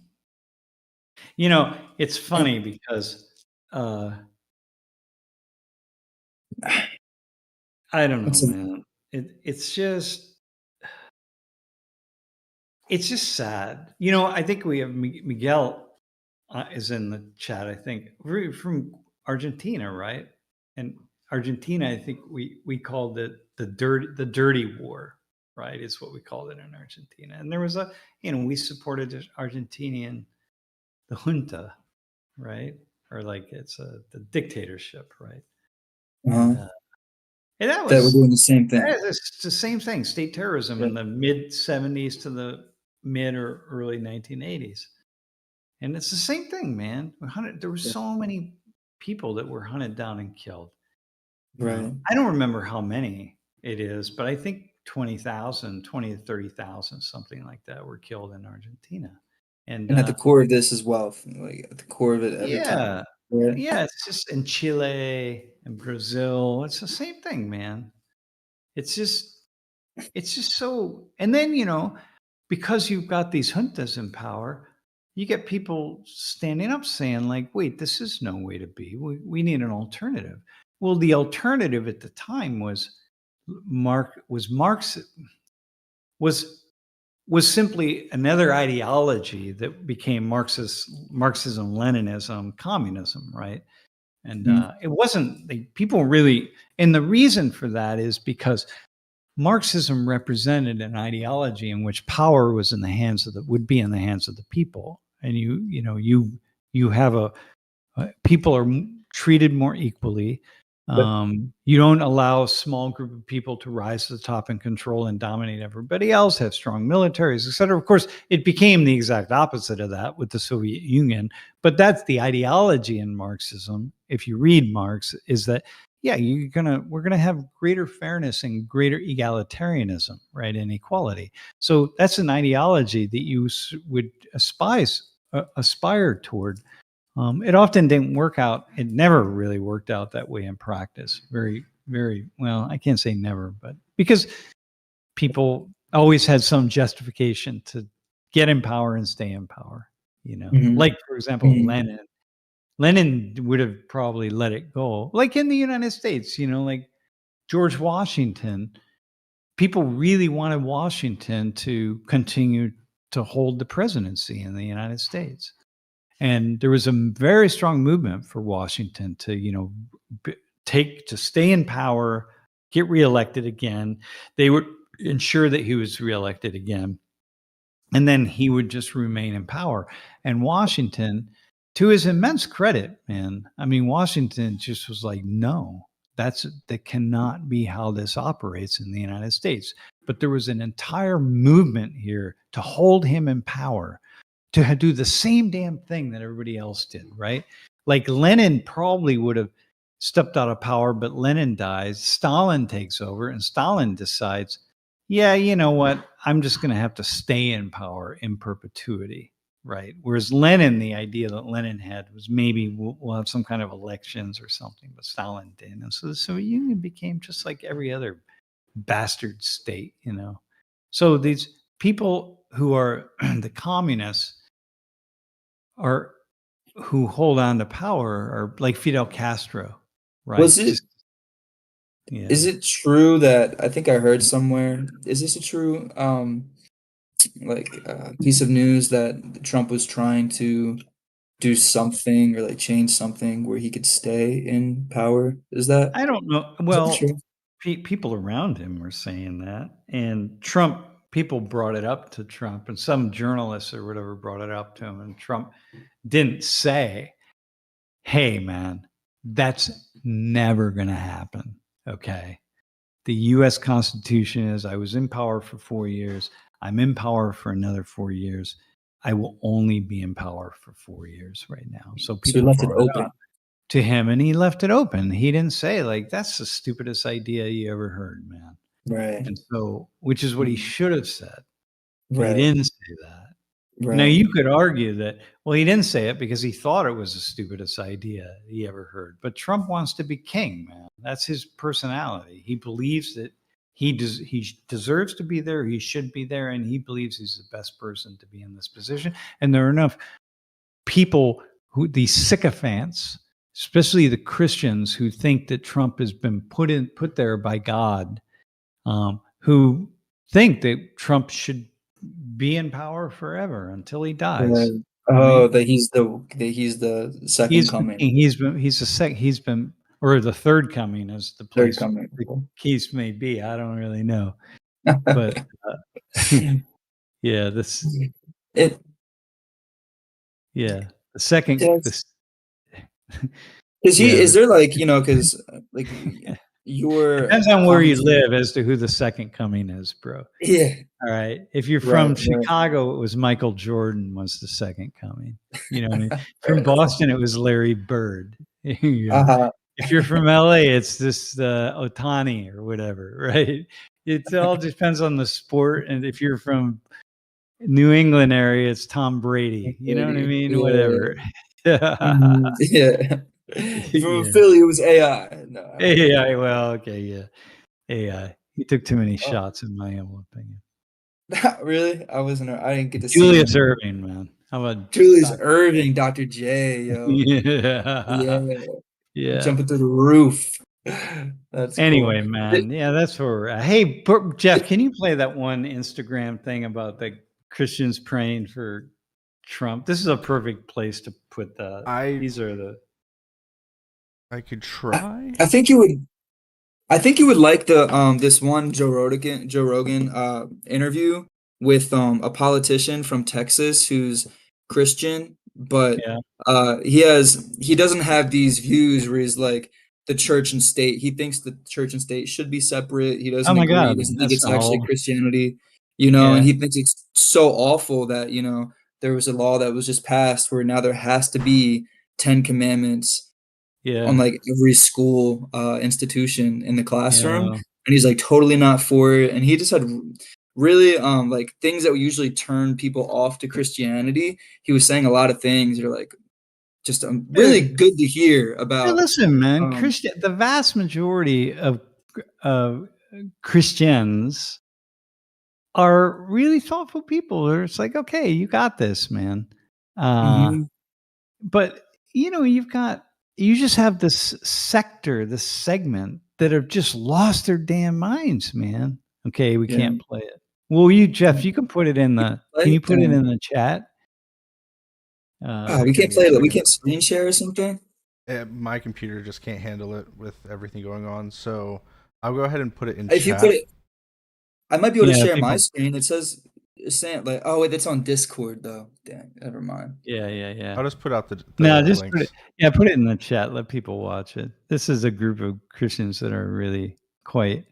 it's Yeah, funny because uh I don't know, it's a, man. It's just sad. I think we have Miguel is in the chat. I think from Argentina, right? And Argentina, I think we called it the dirty war, right? Is what we called it in Argentina. And there was we supported the Argentinian, the junta, right? Or like the dictatorship, right? uh-huh, And and that that we're was doing the same thing. it's the same thing, state terrorism Yeah, in the mid '70s to the mid or early 1980s. And it's the same thing, man. There were yeah, so many people that were hunted down and killed. right. I don't remember how many it is, but I think 20,000, 20 to 30,000, something like that, were killed in Argentina. And And at the core of this is wealth, like at the core of it every time. yeah, Yeah. yeah, it's just in Chile and Brazil. It's the same thing, man. It's just, it's just so. And then because you've got these juntas in power, you get people standing up saying, like, wait, this is no way to be. We need an alternative. Well, the alternative at the time Marx was was simply another ideology that became Marxism-Leninism, communism, right? And Mhm. it wasn't people really, and the reason for that is because Marxism represented an ideology in which power was in the hands of would be in the hands of the people, and you have people are treated more equally. Yep. You don't allow a small group of people to rise to the top and control and dominate everybody else, have strong militaries, et cetera. Of course, it became the exact opposite of that with the Soviet Union. But that's the ideology in Marxism. If you read Marx, is that yeah, we're gonna have greater fairness and greater egalitarianism, right, and equality. So that's an ideology that you would aspire toward. It often didn't work out. It never really worked out that way in practice. Very, very well. I can't say never, but because people always had some justification to get in power and stay in power. Mhm. Like for example, Mhm. Lenin. Lenin would have probably let it go. Like in the United States, like George Washington. People really wanted Washington to continue to hold the presidency in the United States. And there was a very strong movement for Washington to, to stay in power, get reelected again. They would ensure that he was reelected again, and then he would just remain in power. And Washington to his immense credit, man, I mean, Washington just was like, no, that cannot be how this operates in the United States. But there was an entire movement here to hold him in power, to do the same damn thing that everybody else did, right? Like Lenin probably would have stepped out of power, but Lenin dies, Stalin takes over, and Stalin decides, yeah, you know what? I'm just going to have to stay in power in perpetuity, right? Whereas Lenin, the idea that Lenin had was maybe we'll have some kind of elections or something, but Stalin didn't. And so the Soviet Union became just like every other bastard state, you know? So these people who are the communists are who hold on to power are like Fidel Castro, right? Was it? Is it true that I think I heard somewhere? Is this a true piece of news that Trump was trying to do something or like change something where he could stay in power? I don't know. Is that Well, true? people around him were saying that, and Trump. People brought it up to Trump, and some journalists or whatever brought it up to him, and Trump didn't say, "Hey, man, that's never going to happen." Okay. The US Constitution is I was in power for 4 years. I'm in power for another 4 years. I will only be in power for 4 years right now. So So he people left it brought it open. up to him and he left it open. He didn't say, like, that's the stupidest idea you ever heard, man. Right. And so, which is what he should have said. But he Right. didn't say that. Now, Right. you could argue that, well, he didn't say it because he thought it was the stupidest idea he ever heard. But Trump wants to be king, man. That's his personality. He believes that he deserves to be there. He should be there. And he believes he's the best person to be in this position. And there are enough people these sycophants, especially the Christians who think that Trump has been put there by God, who think that Trump should be in power forever until he dies. Right. You know what I Oh, mean? that he's the second He's coming. he's been or the third coming as the Third place coming. the case may be. I don't really know, but yeah, It yeah, the second does. this Is he? yeah. Is there like because like your Depends on where you commentary? live as to who the second coming is, bro. Yeah. All right. If you're Right. from Right. Chicago, it was Michael Jordan was the second coming. You know what I mean? From Right. Boston, it was Larry Bird. You know? Uh-huh. If you're from LA, it's this Otani or whatever, right? It all depends on the sport. And if you're from New England area, it's Tom Brady. You know what I mean? Yeah. Whatever. Yeah. Mhm. Yeah. If from Yeah. Philly, it was AI. No, I don't know. AI. Well, okay. Yeah. AI. He took too many Oh, shots, in my humble opinion. really? I wasn't. I didn't get to see Julius him. Irving, man. How about Julius Dr. Irving, Dr. J, yo. Yeah. Yeah. Yeah. Jumping through the roof. That's cool. Anyway, man. Yeah, that's where we're at. Hey, Jeff, can you play that one Instagram thing about the Christians praying for Trump? This is a perfect place to put that. These are the. I could try. I think you would. I think you would like the this one Joe Rogan interview with a politician from Texas who's Christian, but Yeah. he doesn't have these views where he's like the church and state. He thinks the church and state should be separate. He Oh doesn't my agree. He God. doesn't think That's it's actually all. Christianity, and Yeah. he thinks it's so awful that, there was a law that was just passed where now there has to be 10 commandments on Yeah. like every school institution in the classroom, Yeah. and he's like totally not for it, and he just had really like things that would usually turn people off to Christianity. He was saying a lot of things that are like just really Dude, good to hear hey, about. listen, man. um The vast majority of uh, Christians are really thoughtful people. It's like, okay, you got this, man. mhm. But you just have this sector, this segment that have just lost their damn minds, man. Okay, we Yeah. can't play it. Well, Jeff, you can put it in the. Can you put it in the chat? We Give can't me a play it. We second. can't screen share or something. My computer just can't handle it with everything going on, so I'll go ahead and put it in If you chat. put it, I might be able to Yeah, share my people. screen. It says saying like, oh wait, that's on Discord though. Dang, never mind. Yeah. I'll just put out the No, just put links. it. Put it in the chat. Let people watch it. This is a group of Christians that are really quite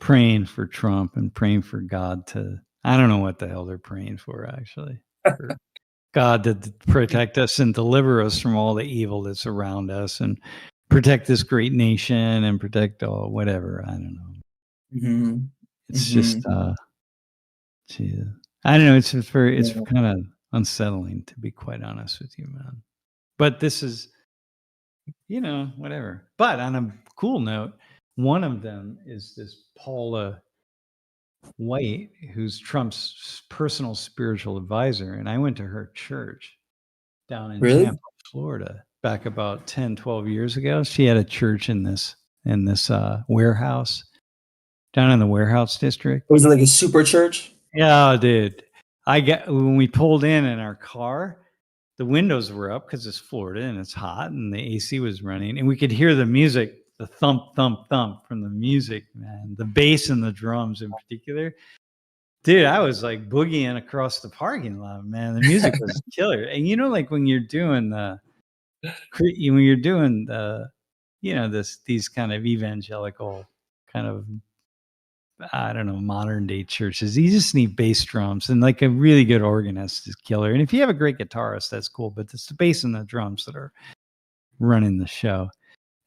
praying for Trump and praying for God to. I don't know what the hell they're praying for, actually. For God to protect us and deliver us from all the evil that's around us and protect this great nation and protect all whatever. I don't know. Mm-hmm. It's just, geez. I don't know. It's kind of unsettling, to be quite honest with you, man. But this is, whatever. But on a cool note, one of them is this Paula White, who's Trump's personal spiritual advisor. And I went to her church down in Really? Tampa, Florida, back about 10, 12 years ago. She had a church in this warehouse down in the warehouse district. Was it like a super church? Yeah, dude. When we pulled in our car, the windows were up because it's Florida and it's hot and the AC was running, and we could hear the music, the thump, thump, thump from the music, man, the bass and the drums in particular. Dude, I was like boogieing across the parking lot, man. The music was killer. And like when you're doing these kind of evangelical kind of, I don't know, modern day churches, you just need bass drums, and like a really good organist is killer. And if you have a great guitarist, that's cool, but it's the bass and the drums that are running the show.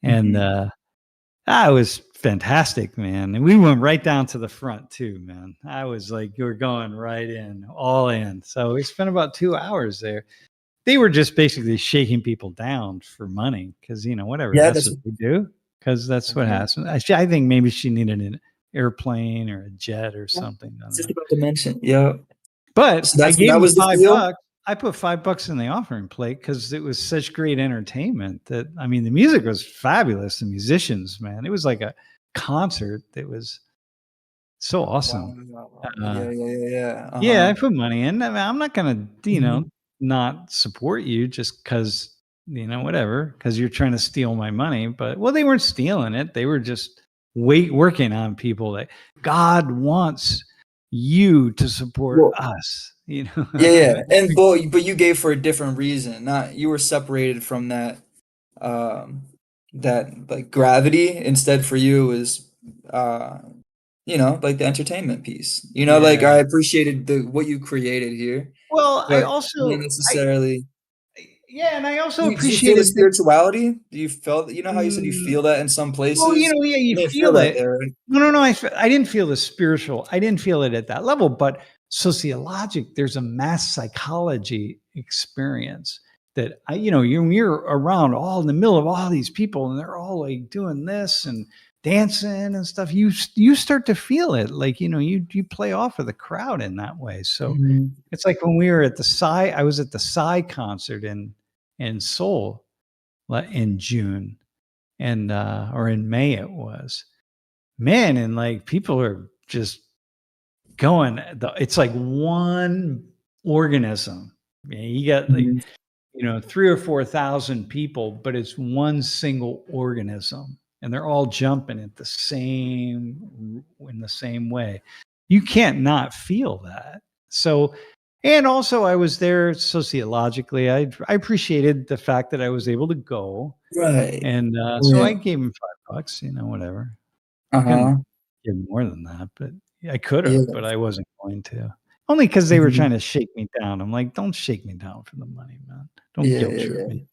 And it was fantastic, man. And we went right down to the front too, man. I was like, you were going right in, all in. So we spent about 2 hours there. They were just basically shaking people down for money because, whatever, Yeah, that's what they do, because that's what happens. I think maybe she needed an airplane or a jet or something. just about to mention. Yeah. But So I gave that him was the feel? $5. I put $5 in the offering plate because it was such great entertainment that, I mean, the music was fabulous. The musicians, man, it was like a concert that was so awesome. Wow. Yeah. Yeah, I put money in. I mean, I'm not going to, not support you just because, whatever, because you're trying to steal my money. But, well, they weren't stealing it. They were just working on people that God wants you to support us. Yeah. And but you gave for a different reason. Not, you were separated from that that like gravity. Instead, for you was like the entertainment piece. Like I appreciated what you created here, Well, I but also, not necessarily. and I also Do you feel the appreciated that. spirituality? Do you feel how you said you feel that in some Well, places? yeah, You you didn't feel feel that it. there, right? No. I didn't feel the spiritual. I didn't feel it at that level. But sociologic, there's a mass psychology experience that you're around all in the middle of all these people, and they're all like doing this and dancing and stuff. You start to feel it, like you play off of the crowd in that way. So it's like when we were at I was at the Psy concert in Seoul in June, and or in May it was, man, and like people are just going, it's like one organism. You got like 3 or 4,000 people, but it's one single organism, and they're all jumping in the same way. You can't not feel that. So, and also I was there sociologically. I appreciated the fact that I was able to go, Right. and so I gave him $5, whatever. Couldn't give more than that, but I could have, but I wasn't going to. Only because they were trying to shake me down. I'm like, don't shake me down for the money, man. Don't guilt trip me.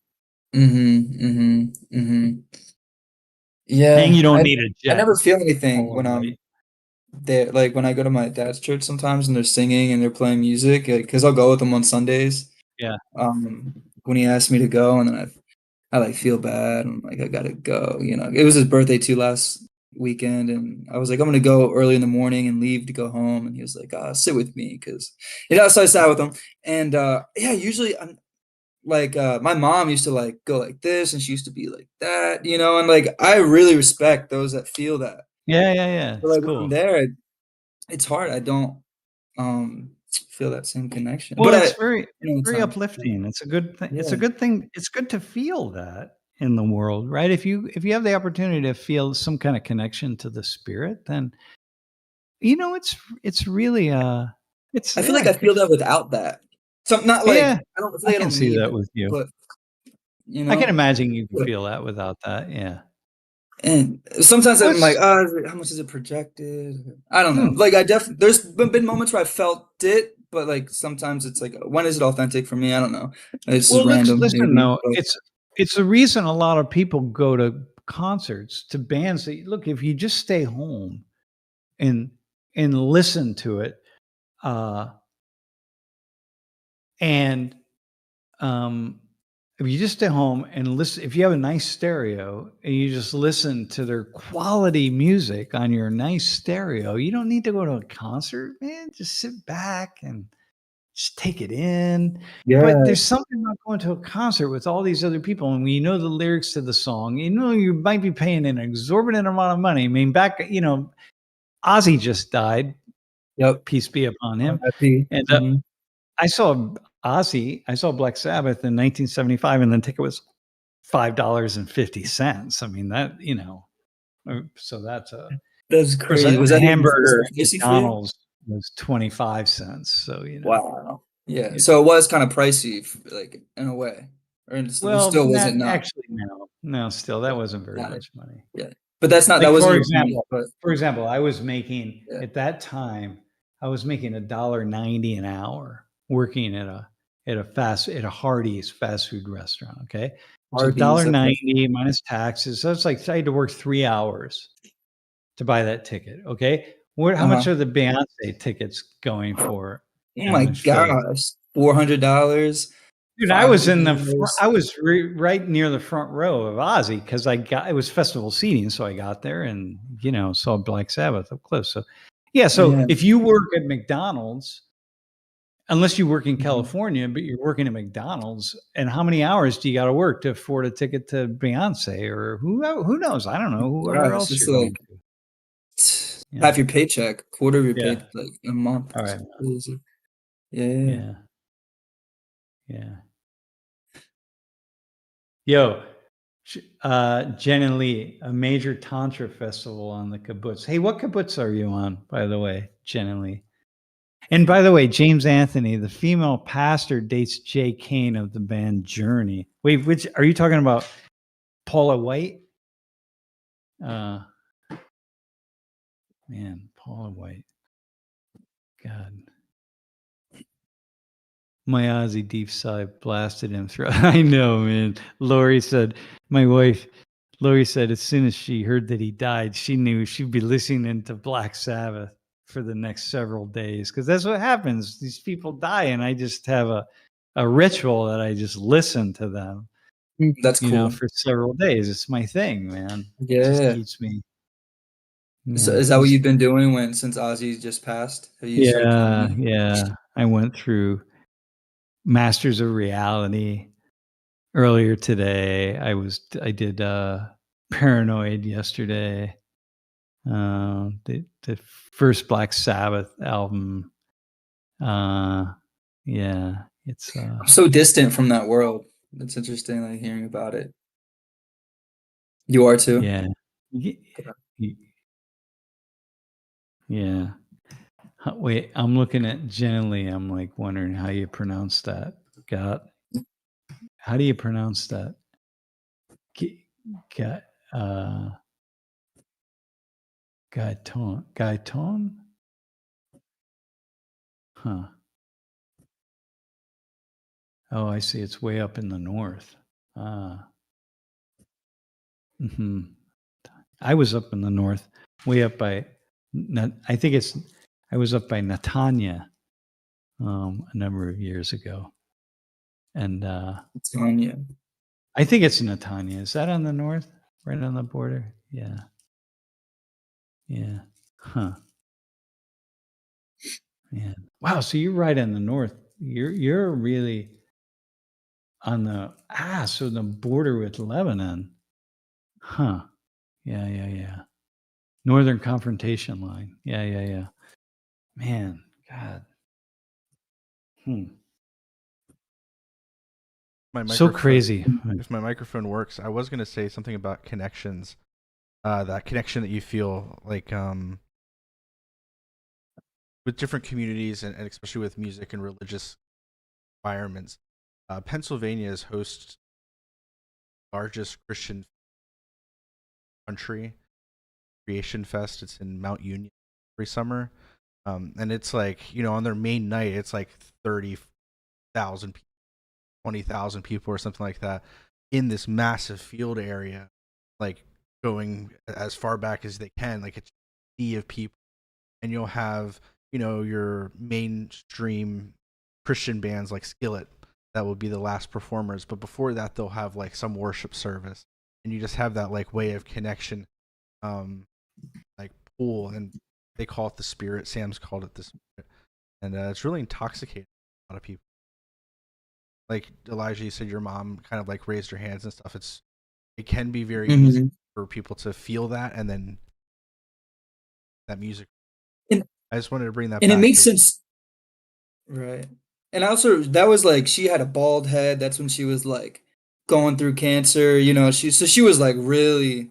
Yeah. And you don't need a jet. I never feel anything All when I'm right. there. Like when I go to my dad's church sometimes and they're singing and they're playing music, because I'll go with them on Sundays. Yeah. When he asked me to go, and then I like feel bad. I'm like, I gotta go. It was his birthday too last weekend, and I was like, I'm gonna go early in the morning and leave to go home. And he was like, sit with me, because so I sat with him. And usually I'm like, my mom used to like go like this, and she used to be like that, and like I really respect those that feel that. Yeah. But It's like when cool. I'm there, it's hard. I don't feel that same connection. Well, But it's very uplifting. It's a good thing. It's a good thing. It's good to feel that in the world, right? If you have the opportunity to feel some kind of connection to the spirit, then it's really it's I feel like I feel that without that. So not like yeah, I don't feel I like I can don't see need that it, with you. but I can know. imagine you can But, feel that without that. Yeah. and sometimes I'm like, What's how much is it projected? I don't know. hmm. Like there's been moments where I felt it, but like sometimes it's like, when is it authentic for me? I don't know. It's just Well, random, listen maybe. though, But it's the reason a lot of people go to concerts, to bands. That, look, if you just stay home and listen to it, uh, and if you just stay home and listen, if you have a nice stereo and you just listen to their quality music on your nice stereo, you don't need to go to a concert, man. Just sit back and just take it in. But yeah, there's something about going to a concert with all these other people, and when you know the lyrics to the song, you know you might be paying an exorbitant amount of money. I mean, Ozzy just died, yep. peace be upon him, RIP. and Hmm. I saw I saw Black Sabbath in 1975, and the ticket was $5.50. I mean, so that's a That's of course crazy. Was a that even hamburger at pricey for you? McDonald's was 25 cents. So Wow. Yeah. it, So it was kind of pricey, like in a way, or it well, still not wasn't not. actually, no, still that Yeah, wasn't very got it. much money. Yeah, but that Like wasn't your point. But for example, I was making yeah, at that time, I was making $1.90 an hour working at a Hardee's fast food restaurant. Okay. So Hardee's. Okay. 1.90 minus taxes. So it's like I had to work 3 hours to buy that ticket. Okay. How Uh much huh. are the Beyonce tickets going for Oh my down in Philly? gosh, $400, Dude, I five was hundred in the front, dollars. I was right near the front row of Ozzy because it was festival seating, so I got there and saw Black Sabbath up close. So yeah, so Yeah. if you work at McDonald's, unless you work in Mhm. California, but you're working at McDonald's, and how many hours do you got to work to afford a ticket to Beyonce or who knows? I don't know, whoever Gosh, else it's you're going like to. Yeah. half your paycheck, quarter of your pay, Yeah. like a month. All It's right. crazy. Yeah. Yeah. Yeah. Yo, Jen and Lee, a major Tantra festival on the kibbutz. Hey, what kibbutz are you on, by the way, Jen and Lee? And by the way, James Anthony, the female pastor, dates Jay Kane of the band Journey. Wait, which are you talking about? Paula White? Man, Paula White. God. My Ozzy deep sigh blasted him through. I know, man. Lori said, Lori said, as soon as she heard that he died, she knew she'd be listening to Black Sabbath for the next several days. Because that's what happens. These people die, and I just have a ritual that I just listen to them, That's cool. for several days. It's my thing, man. It just Yeah. keeps me, So yeah. is that what you've been doing since Ozzy just passed? Have you started Yeah, channeling? yeah. I went through Masters of Reality earlier today. I did Paranoid yesterday. The first Black Sabbath album. Yeah, it's I'm so distant from that world. It's interesting, like hearing about it. You are too? yeah. Y- y- Yeah. Wait, I'm looking at Jen Lee. I'm like wondering how you pronounce that. God, how do you pronounce that? G- Got Gaiton? Huh. Oh, I see. It's way up in the north. Ah. Hmm. I was up in the north, way up by. I think it's. I was up by Netanya a number of years ago, and It's on you. I think it's Netanya. Is that on the north, right on the border? Yeah, yeah. Huh. Man. Wow. So you're right on the north. You're really on so the border with Lebanon. Huh. Yeah, yeah, yeah. Northern confrontation line. Yeah, yeah, yeah. Man, God. Hmm. My So microphone, crazy. if my microphone works, I was gonna say something about connections. That connection that you feel like with different communities and especially with music and religious environments. Pennsylvania is host largest Christian country Creation Fest. It's in Mount Union every summer, and it's like, you know, on their main night, it's like 30,000 people, 20,000 people, or something like that, in this massive field area, like going as far back as they can, like it's a sea of people, and you'll have, you know, your mainstream Christian bands like Skillet that will be the last performers, but before that they'll have like some worship service, and you just have that like way of connection, like pool, and they call it the spirit. Sam's called it the spirit, and it's really intoxicating a lot of people. Like Elijah, you said your mom kind of like raised her hands and stuff. It can be very easy for people to feel that, and then that music. And, I just wanted to bring that and back. it makes sense, right? And also, that was like she had a bald head. That's when she was like going through cancer. You know, she was like really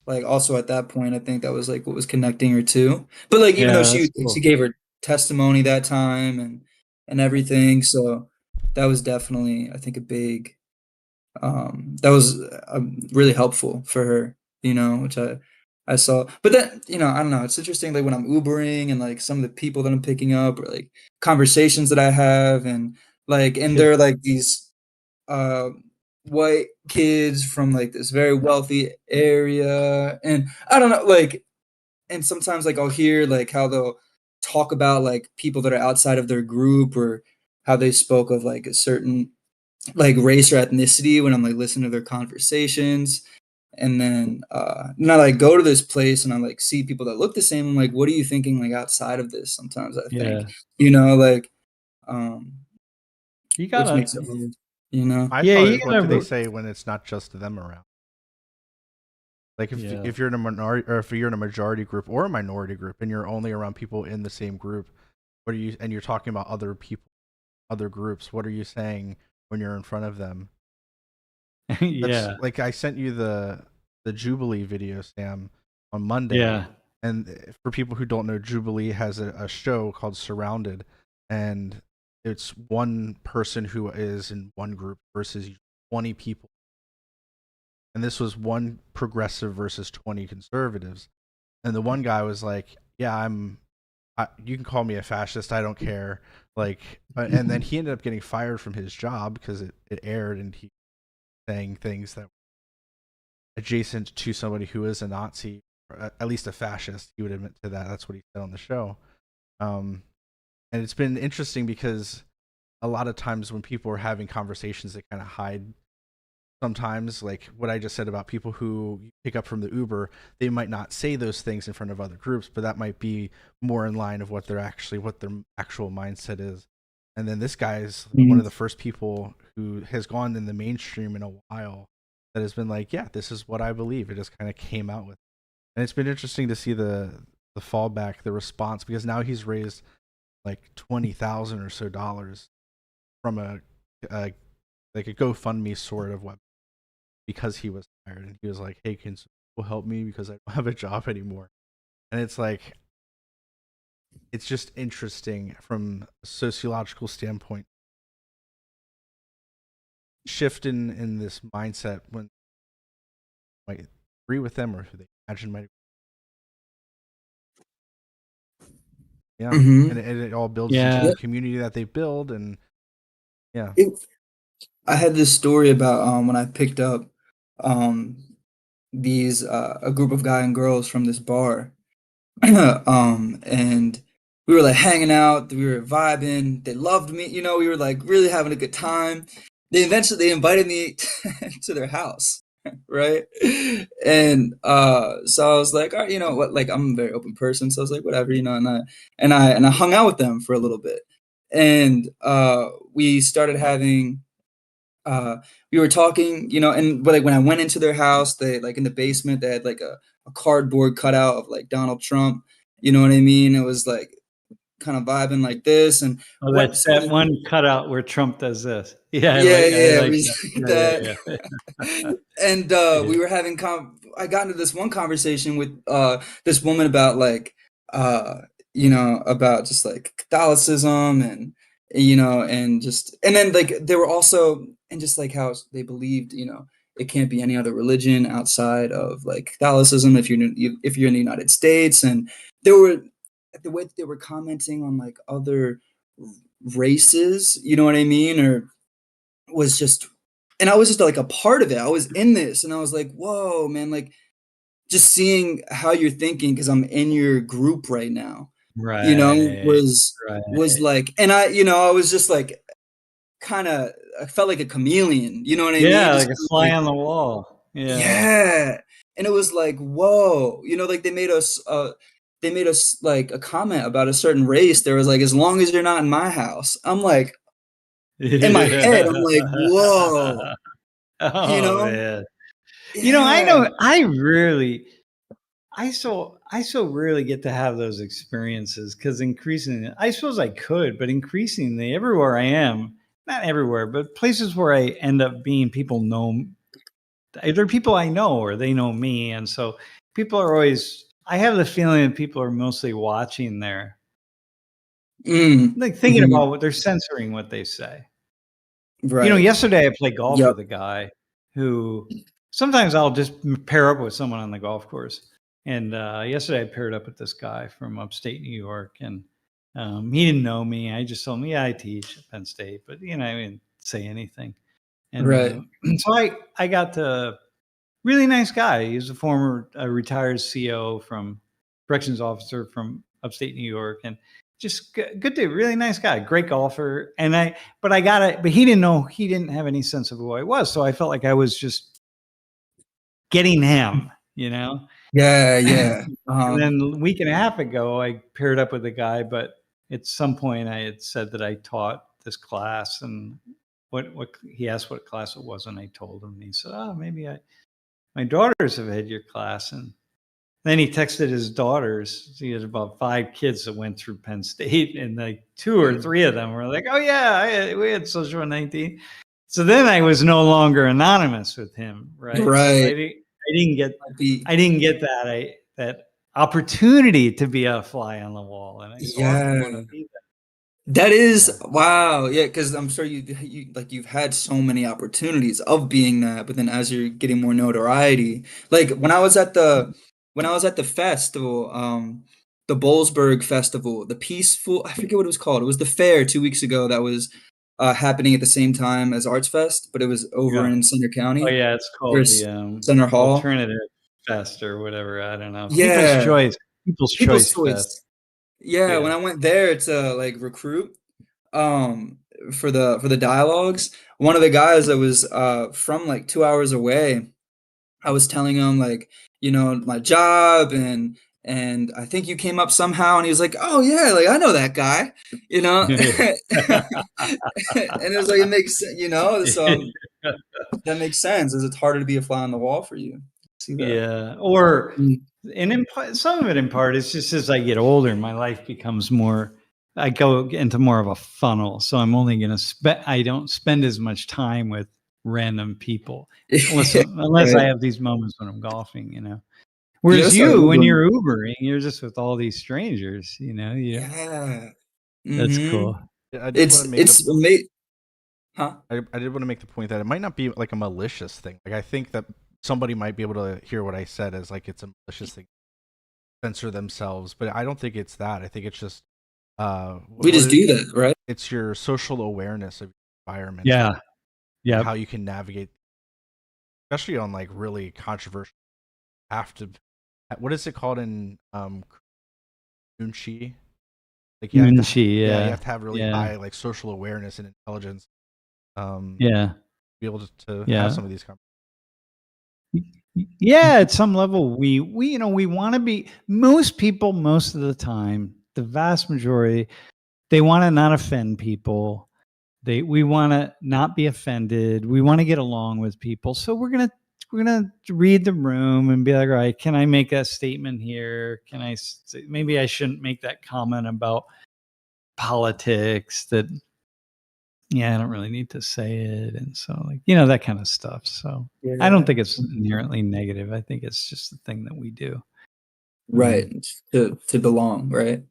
like also at that point. I think that was like what was connecting her too. But like even though Yeah, that's she cool. gave her testimony that time and everything, so that was definitely, I think, a big that was really helpful for her, you know, which I saw. But then, you know, I don't know, it's interesting like when I'm Ubering and like some of the people that I'm picking up, or like conversations that I have, and like and Yeah. they're like these uh white kids from like this very wealthy area, and I don't know, like, and sometimes like I'll hear like how they'll talk about like people that are outside of their group, or how they spoke of like a certain like race or ethnicity when I'm like listening to their conversations. And then I like go to this place and I like see people that look the same. I'm like, what are you thinking like outside of this? Sometimes I think, Yeah. you know, like, um, You which gotta, makes it hard, you know? My yeah, thought you is, what do they gotta, say when it's not just them around? Like yeah. if you're in a minority, or if you're in a majority group or a minority group, and you're only around people in the same group, what are you? And you're talking about other people, other groups. What are you saying when you're in front of them? That's Yeah. like I sent you the Jubilee video, Sam, on Monday. Yeah. And for people who don't know, Jubilee has a show called Surrounded, and it's one person who is in one group versus 20 people. And this was one progressive versus 20 conservatives. And the one guy was like, "Yeah, you can call me a fascist. I don't care." Like, and then he ended up getting fired from his job because it aired, and he saying things that adjacent to somebody who is a Nazi, or at least a fascist. He would admit to that. That's what he said on the show. And it's been interesting because a lot of times when people are having conversations, they kind of hide. Sometimes, like what I just said about people who pick up from the Uber, they might not say those things in front of other groups, but that might be more in line of what their actual mindset is. And then this guy is one of the first people who has gone in the mainstream in a while that has been like, yeah, this is what I believe. It just kind of came out with. And it's been interesting to see the fallback, the response, because now he's raised like $20,000 or so from a like a GoFundMe sort of web, because he was fired, and he was like, "Hey, can people help me because I don't have a job anymore?" And it's like, it's just interesting from a sociological standpoint, shift in this mindset when I might agree with them or who they imagine might. Yeah, and it all builds into Yeah. the community that they build, and yeah. I had this story about when I picked up um these a group of guy and girls from this bar. And we were like hanging out, we were vibing, they loved me, you know, we were like really having a good time. They invited me to their house, right? And so I was like, all right, you know what, like I'm a very open person, so I was like, whatever, you know, and I hung out with them for a little bit. And we started having uh we were talking, you know, and like when I went into their house, they like in the basement they had like a cardboard cutout of like Donald Trump, you know what I mean? It was like kind of vibing like this, and Oh, what that some of that the one cutout where Trump does this. Yeah, yeah, I yeah, like we that. did that. Yeah, yeah, And yeah. we were having I got into this one conversation with this woman about like uh you know, about just like Catholicism and you know, and then like they were also and just like how they believed, you know, it can't be any other religion outside of like Catholicism if you're in the United States, and there were the way that they were commenting on like other races, you know what I mean, or was just, and I was just like a part of it. I was in this, and I was like, whoa, man, like just seeing how you're thinking because I'm in your group right now, you know, Right. was like, and I was just like kind of, I felt like a chameleon, you know what I mean? Yeah, Just like a kinda fly like, on the wall. Yeah. yeah. And it was like, whoa, you know, like they made us like a comment about a certain race. There was like, as long as you're not in my house. I'm like, in my head, I'm like, whoa, you Oh know? man. I Yeah. know I so rarely get to have those experiences because increasingly, I suppose I could, but increasingly everywhere I am, not everywhere, but places where I end up being, people know either people I know or they know me. And so people are always, I have the feeling that people are mostly watching there, Mm. like thinking Mhm. about what they're censoring what they say. Right. Yesterday I played golf Yep. with a guy who sometimes I'll just pair up with someone on the golf course. And yesterday I paired up with this guy from upstate New York, and he didn't know me. I just told him, yeah, I teach at Penn State, but I didn't say anything. And Right. so I got to, really nice guy. He's a former retired CO from corrections officer from upstate New York, and just good dude, really nice guy, great golfer. But he didn't know, he didn't have any sense of who I was, so I felt like I was just getting him, Yeah, yeah. And then a week and a half ago, I paired up with a guy, but at some point I had said that I taught this class, and what he asked what class it was, and I told him, and he said, "Oh, maybe my daughters have had your class." And then he texted his daughters. He had about 5 kids that went through Penn State, and like 2 or 3 of them were like, "Oh yeah, we had social 19." So then I was no longer anonymous with him, right? So Right. I didn't get Might be, that opportunity to be a fly on the wall, and I so often want to yeah. be That that. is, Yeah, wow. Yeah, because I'm sure you like you've had so many opportunities of being that, but then as you're getting more notoriety, like when I was at the festival, the Bollesburg Festival, the Peaceful, I forget what it was called. It was the fair 2 weeks ago that was happening at the same time as Arts Fest, but it was over yeah. in Center Oh County yeah, it's or called the Center Hall. Alternative Fest or whatever. I don't know. Yeah, People's People's Choice Fest. Choice. Yeah, when Yeah. I went there to like recruit um for the dialogues, one of the guys that was from like 2 hours away, I was telling him like, my job, and I think you came up somehow, and he was like, oh yeah, like I know that guy, you know. And it was like, it makes so that makes sense, as it's harder to be a fly on the wall for you. See that. Yeah, or Mm. some of it in part is just as I get older, my life becomes more. I go into more of a funnel, so I'm only going to spend. I don't spend as much time with random people unless I Right. have these moments when I'm golfing. You gotta Whereas start you, when Ubering. you're Ubering, you're just with all these strangers. Yeah, Yeah. that's Mm-hmm. cool. I did want It's to make the it's ama- huh? I did want to make the point that it might not be like a malicious thing. Like I think that somebody might be able to hear what I said as like it's a malicious thing, censor themselves, but I don't think it's that. I think it's just We just do that, right? it's your social awareness of your environment, Yeah, yeah. how you can navigate, especially on like really controversial. Have to, what is it called in Kunchi? Like Munchie, you yeah, have to have really yeah, high like social awareness and intelligence, um, yeah, be able to have yeah. some of these conversations. Yeah, at some level, we want to be. Most people, most of the time, the vast majority, they want to not offend people. We want to not be offended. We want to get along with people. So we're gonna read the room and be like, all right, can I make a statement here? Can I say, maybe I shouldn't make that comment about politics? That, yeah, I don't really need to say it. And so, like, that kind of stuff. So I don't Yeah. think it's inherently negative. I think it's just the thing that we do. Right. To belong, right?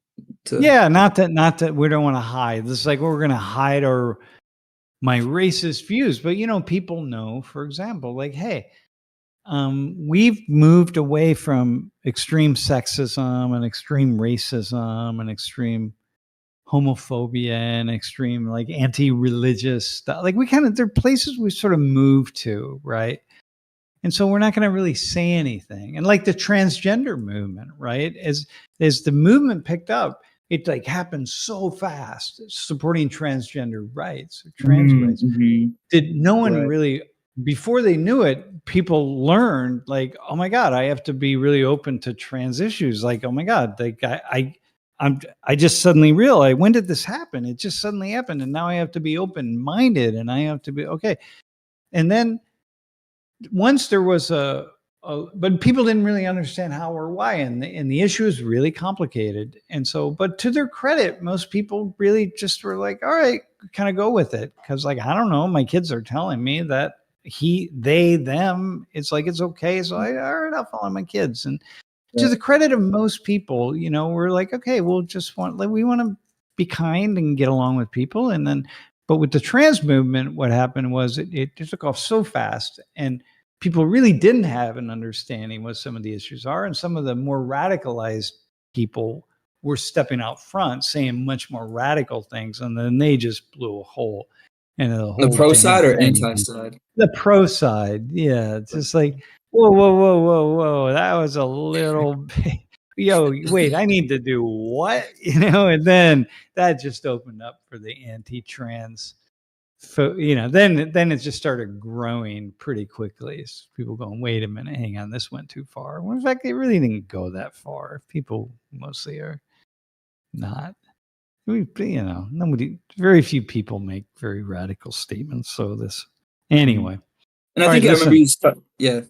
Yeah, not that we don't want to hide. This is like we're going to hide my racist views, but people know, for example, like, hey, we've moved away from extreme sexism and extreme racism and extreme homophobia and extreme like anti-religious stuff. Like there are places we sort of moved to, right? And so we're not going to really say anything. And like the transgender movement, right? As the movement picked up, it like happened so fast, supporting transgender rights, or trans rights. Did no one really, before they knew it, people learned like, oh my God, I have to be really open to trans issues. Like, oh my God, like I just suddenly realized, when did this happen? It just suddenly happened, and now I have to be open-minded, and I have to be okay. And then once there was but people didn't really understand how or why, and the issue is really complicated. And so, but to their credit, most people really just were like, all right, kind of go with it, because like, I don't know, my kids are telling me that they, them, it's like it's okay. So all right, I'll follow my kids. And to the credit of most people, we're like, okay, we want to be kind and get along with people. And then, but with the trans movement, what happened was it took off so fast, and people really didn't have an understanding what some of the issues are. And some of the more radicalized people were stepping out front, saying much more radical things. And then they just blew a hole into the whole The pro side or thing. anti side? The pro side. Yeah. It's just like, whoa. That was a little bit. Yo, wait, I need to do what? And then that just opened up for the anti-trans. Then it just started growing pretty quickly. So people going, wait a minute, hang on, this went too far. Well, in fact, it really didn't go that far. People mostly are not. Very few people make very radical statements. So anyway. And I think I remember you. Yeah.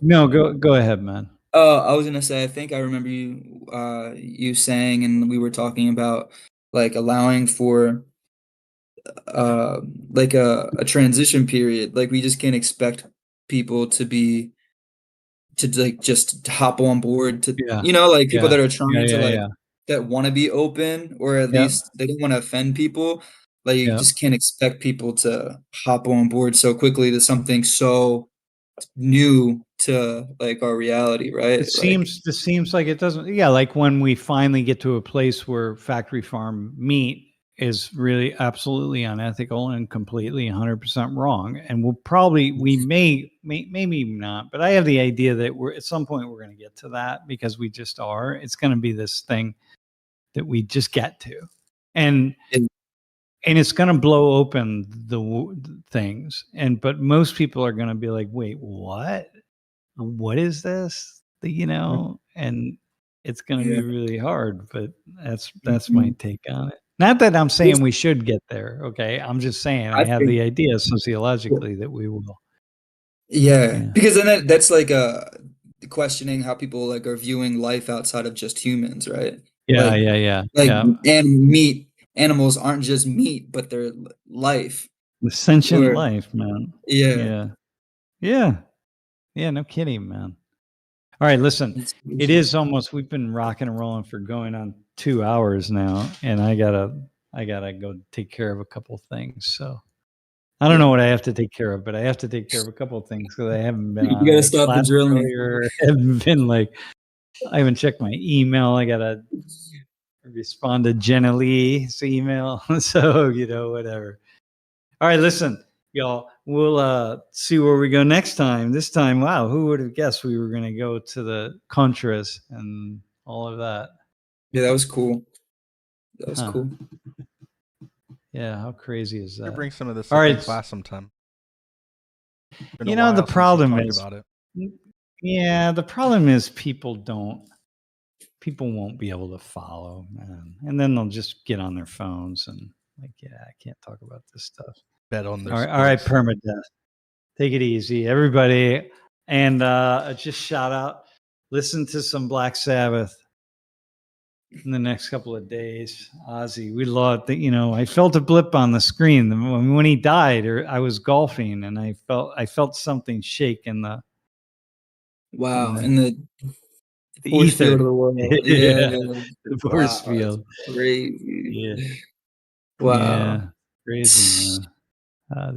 No, go ahead, man. I was gonna say, I think I remember you saying, and we were talking about like allowing for like a transition period. Like we just can't expect people to like just hop on board to like people that are trying to that want to be open, or at least they don't want to offend people. Like you just can't expect people to hop on board so quickly to something so new to like our reality, right? It seems like it doesn't. Yeah, like when we finally get to a place where factory farm meat is really absolutely unethical and completely 100% wrong, and we maybe not, but I have the idea that we're at some point we're going to get to that, because we just are. It's going to be this thing that we just get to, and it's going to blow open the things, but most people are going to be like, wait, what is this? And it's going to be really hard, but that's my take on it. Not that I'm saying we should get there. Okay. I'm just saying I have the idea sociologically that we will. Yeah. Because then that's like questioning how people like are viewing life outside of just humans, right? Yeah. And animals aren't just meat, but they're life. The sentient life, man. Yeah. No kidding, man. All right, listen, it is almost, we've been rocking and rolling for going on 2 hours now, and I gotta go take care of a couple things. So I don't know what I have to take care of, but I have to take care of a couple of things, because I haven't been on. You gotta stop the drilling. I haven't checked my email. I gotta respond to Jenna Lee's email. So whatever. All right, listen, y'all, we'll see where we go next time. This time, wow, who would have guessed we were going to go to the Contras and all of that? Yeah, that was cool. That was cool. Yeah, how crazy is that? Bring some of this up in class sometime. The problem is, the problem is people won't be able to follow, man. And then they'll just get on their phones and like, I can't talk about this stuff. Bet on this. All right, permadeath. Take it easy, everybody. And just shout out, listen to some Black Sabbath in the next couple of days. Ozzy, we loved that. I felt a blip on the screen when he died, or I was golfing, and I felt something shake in the. Wow, in the The force field ether. of the world. Yeah, Yeah. the force Wow, that's field. crazy. Yeah. Wow. Yeah. Crazy, man.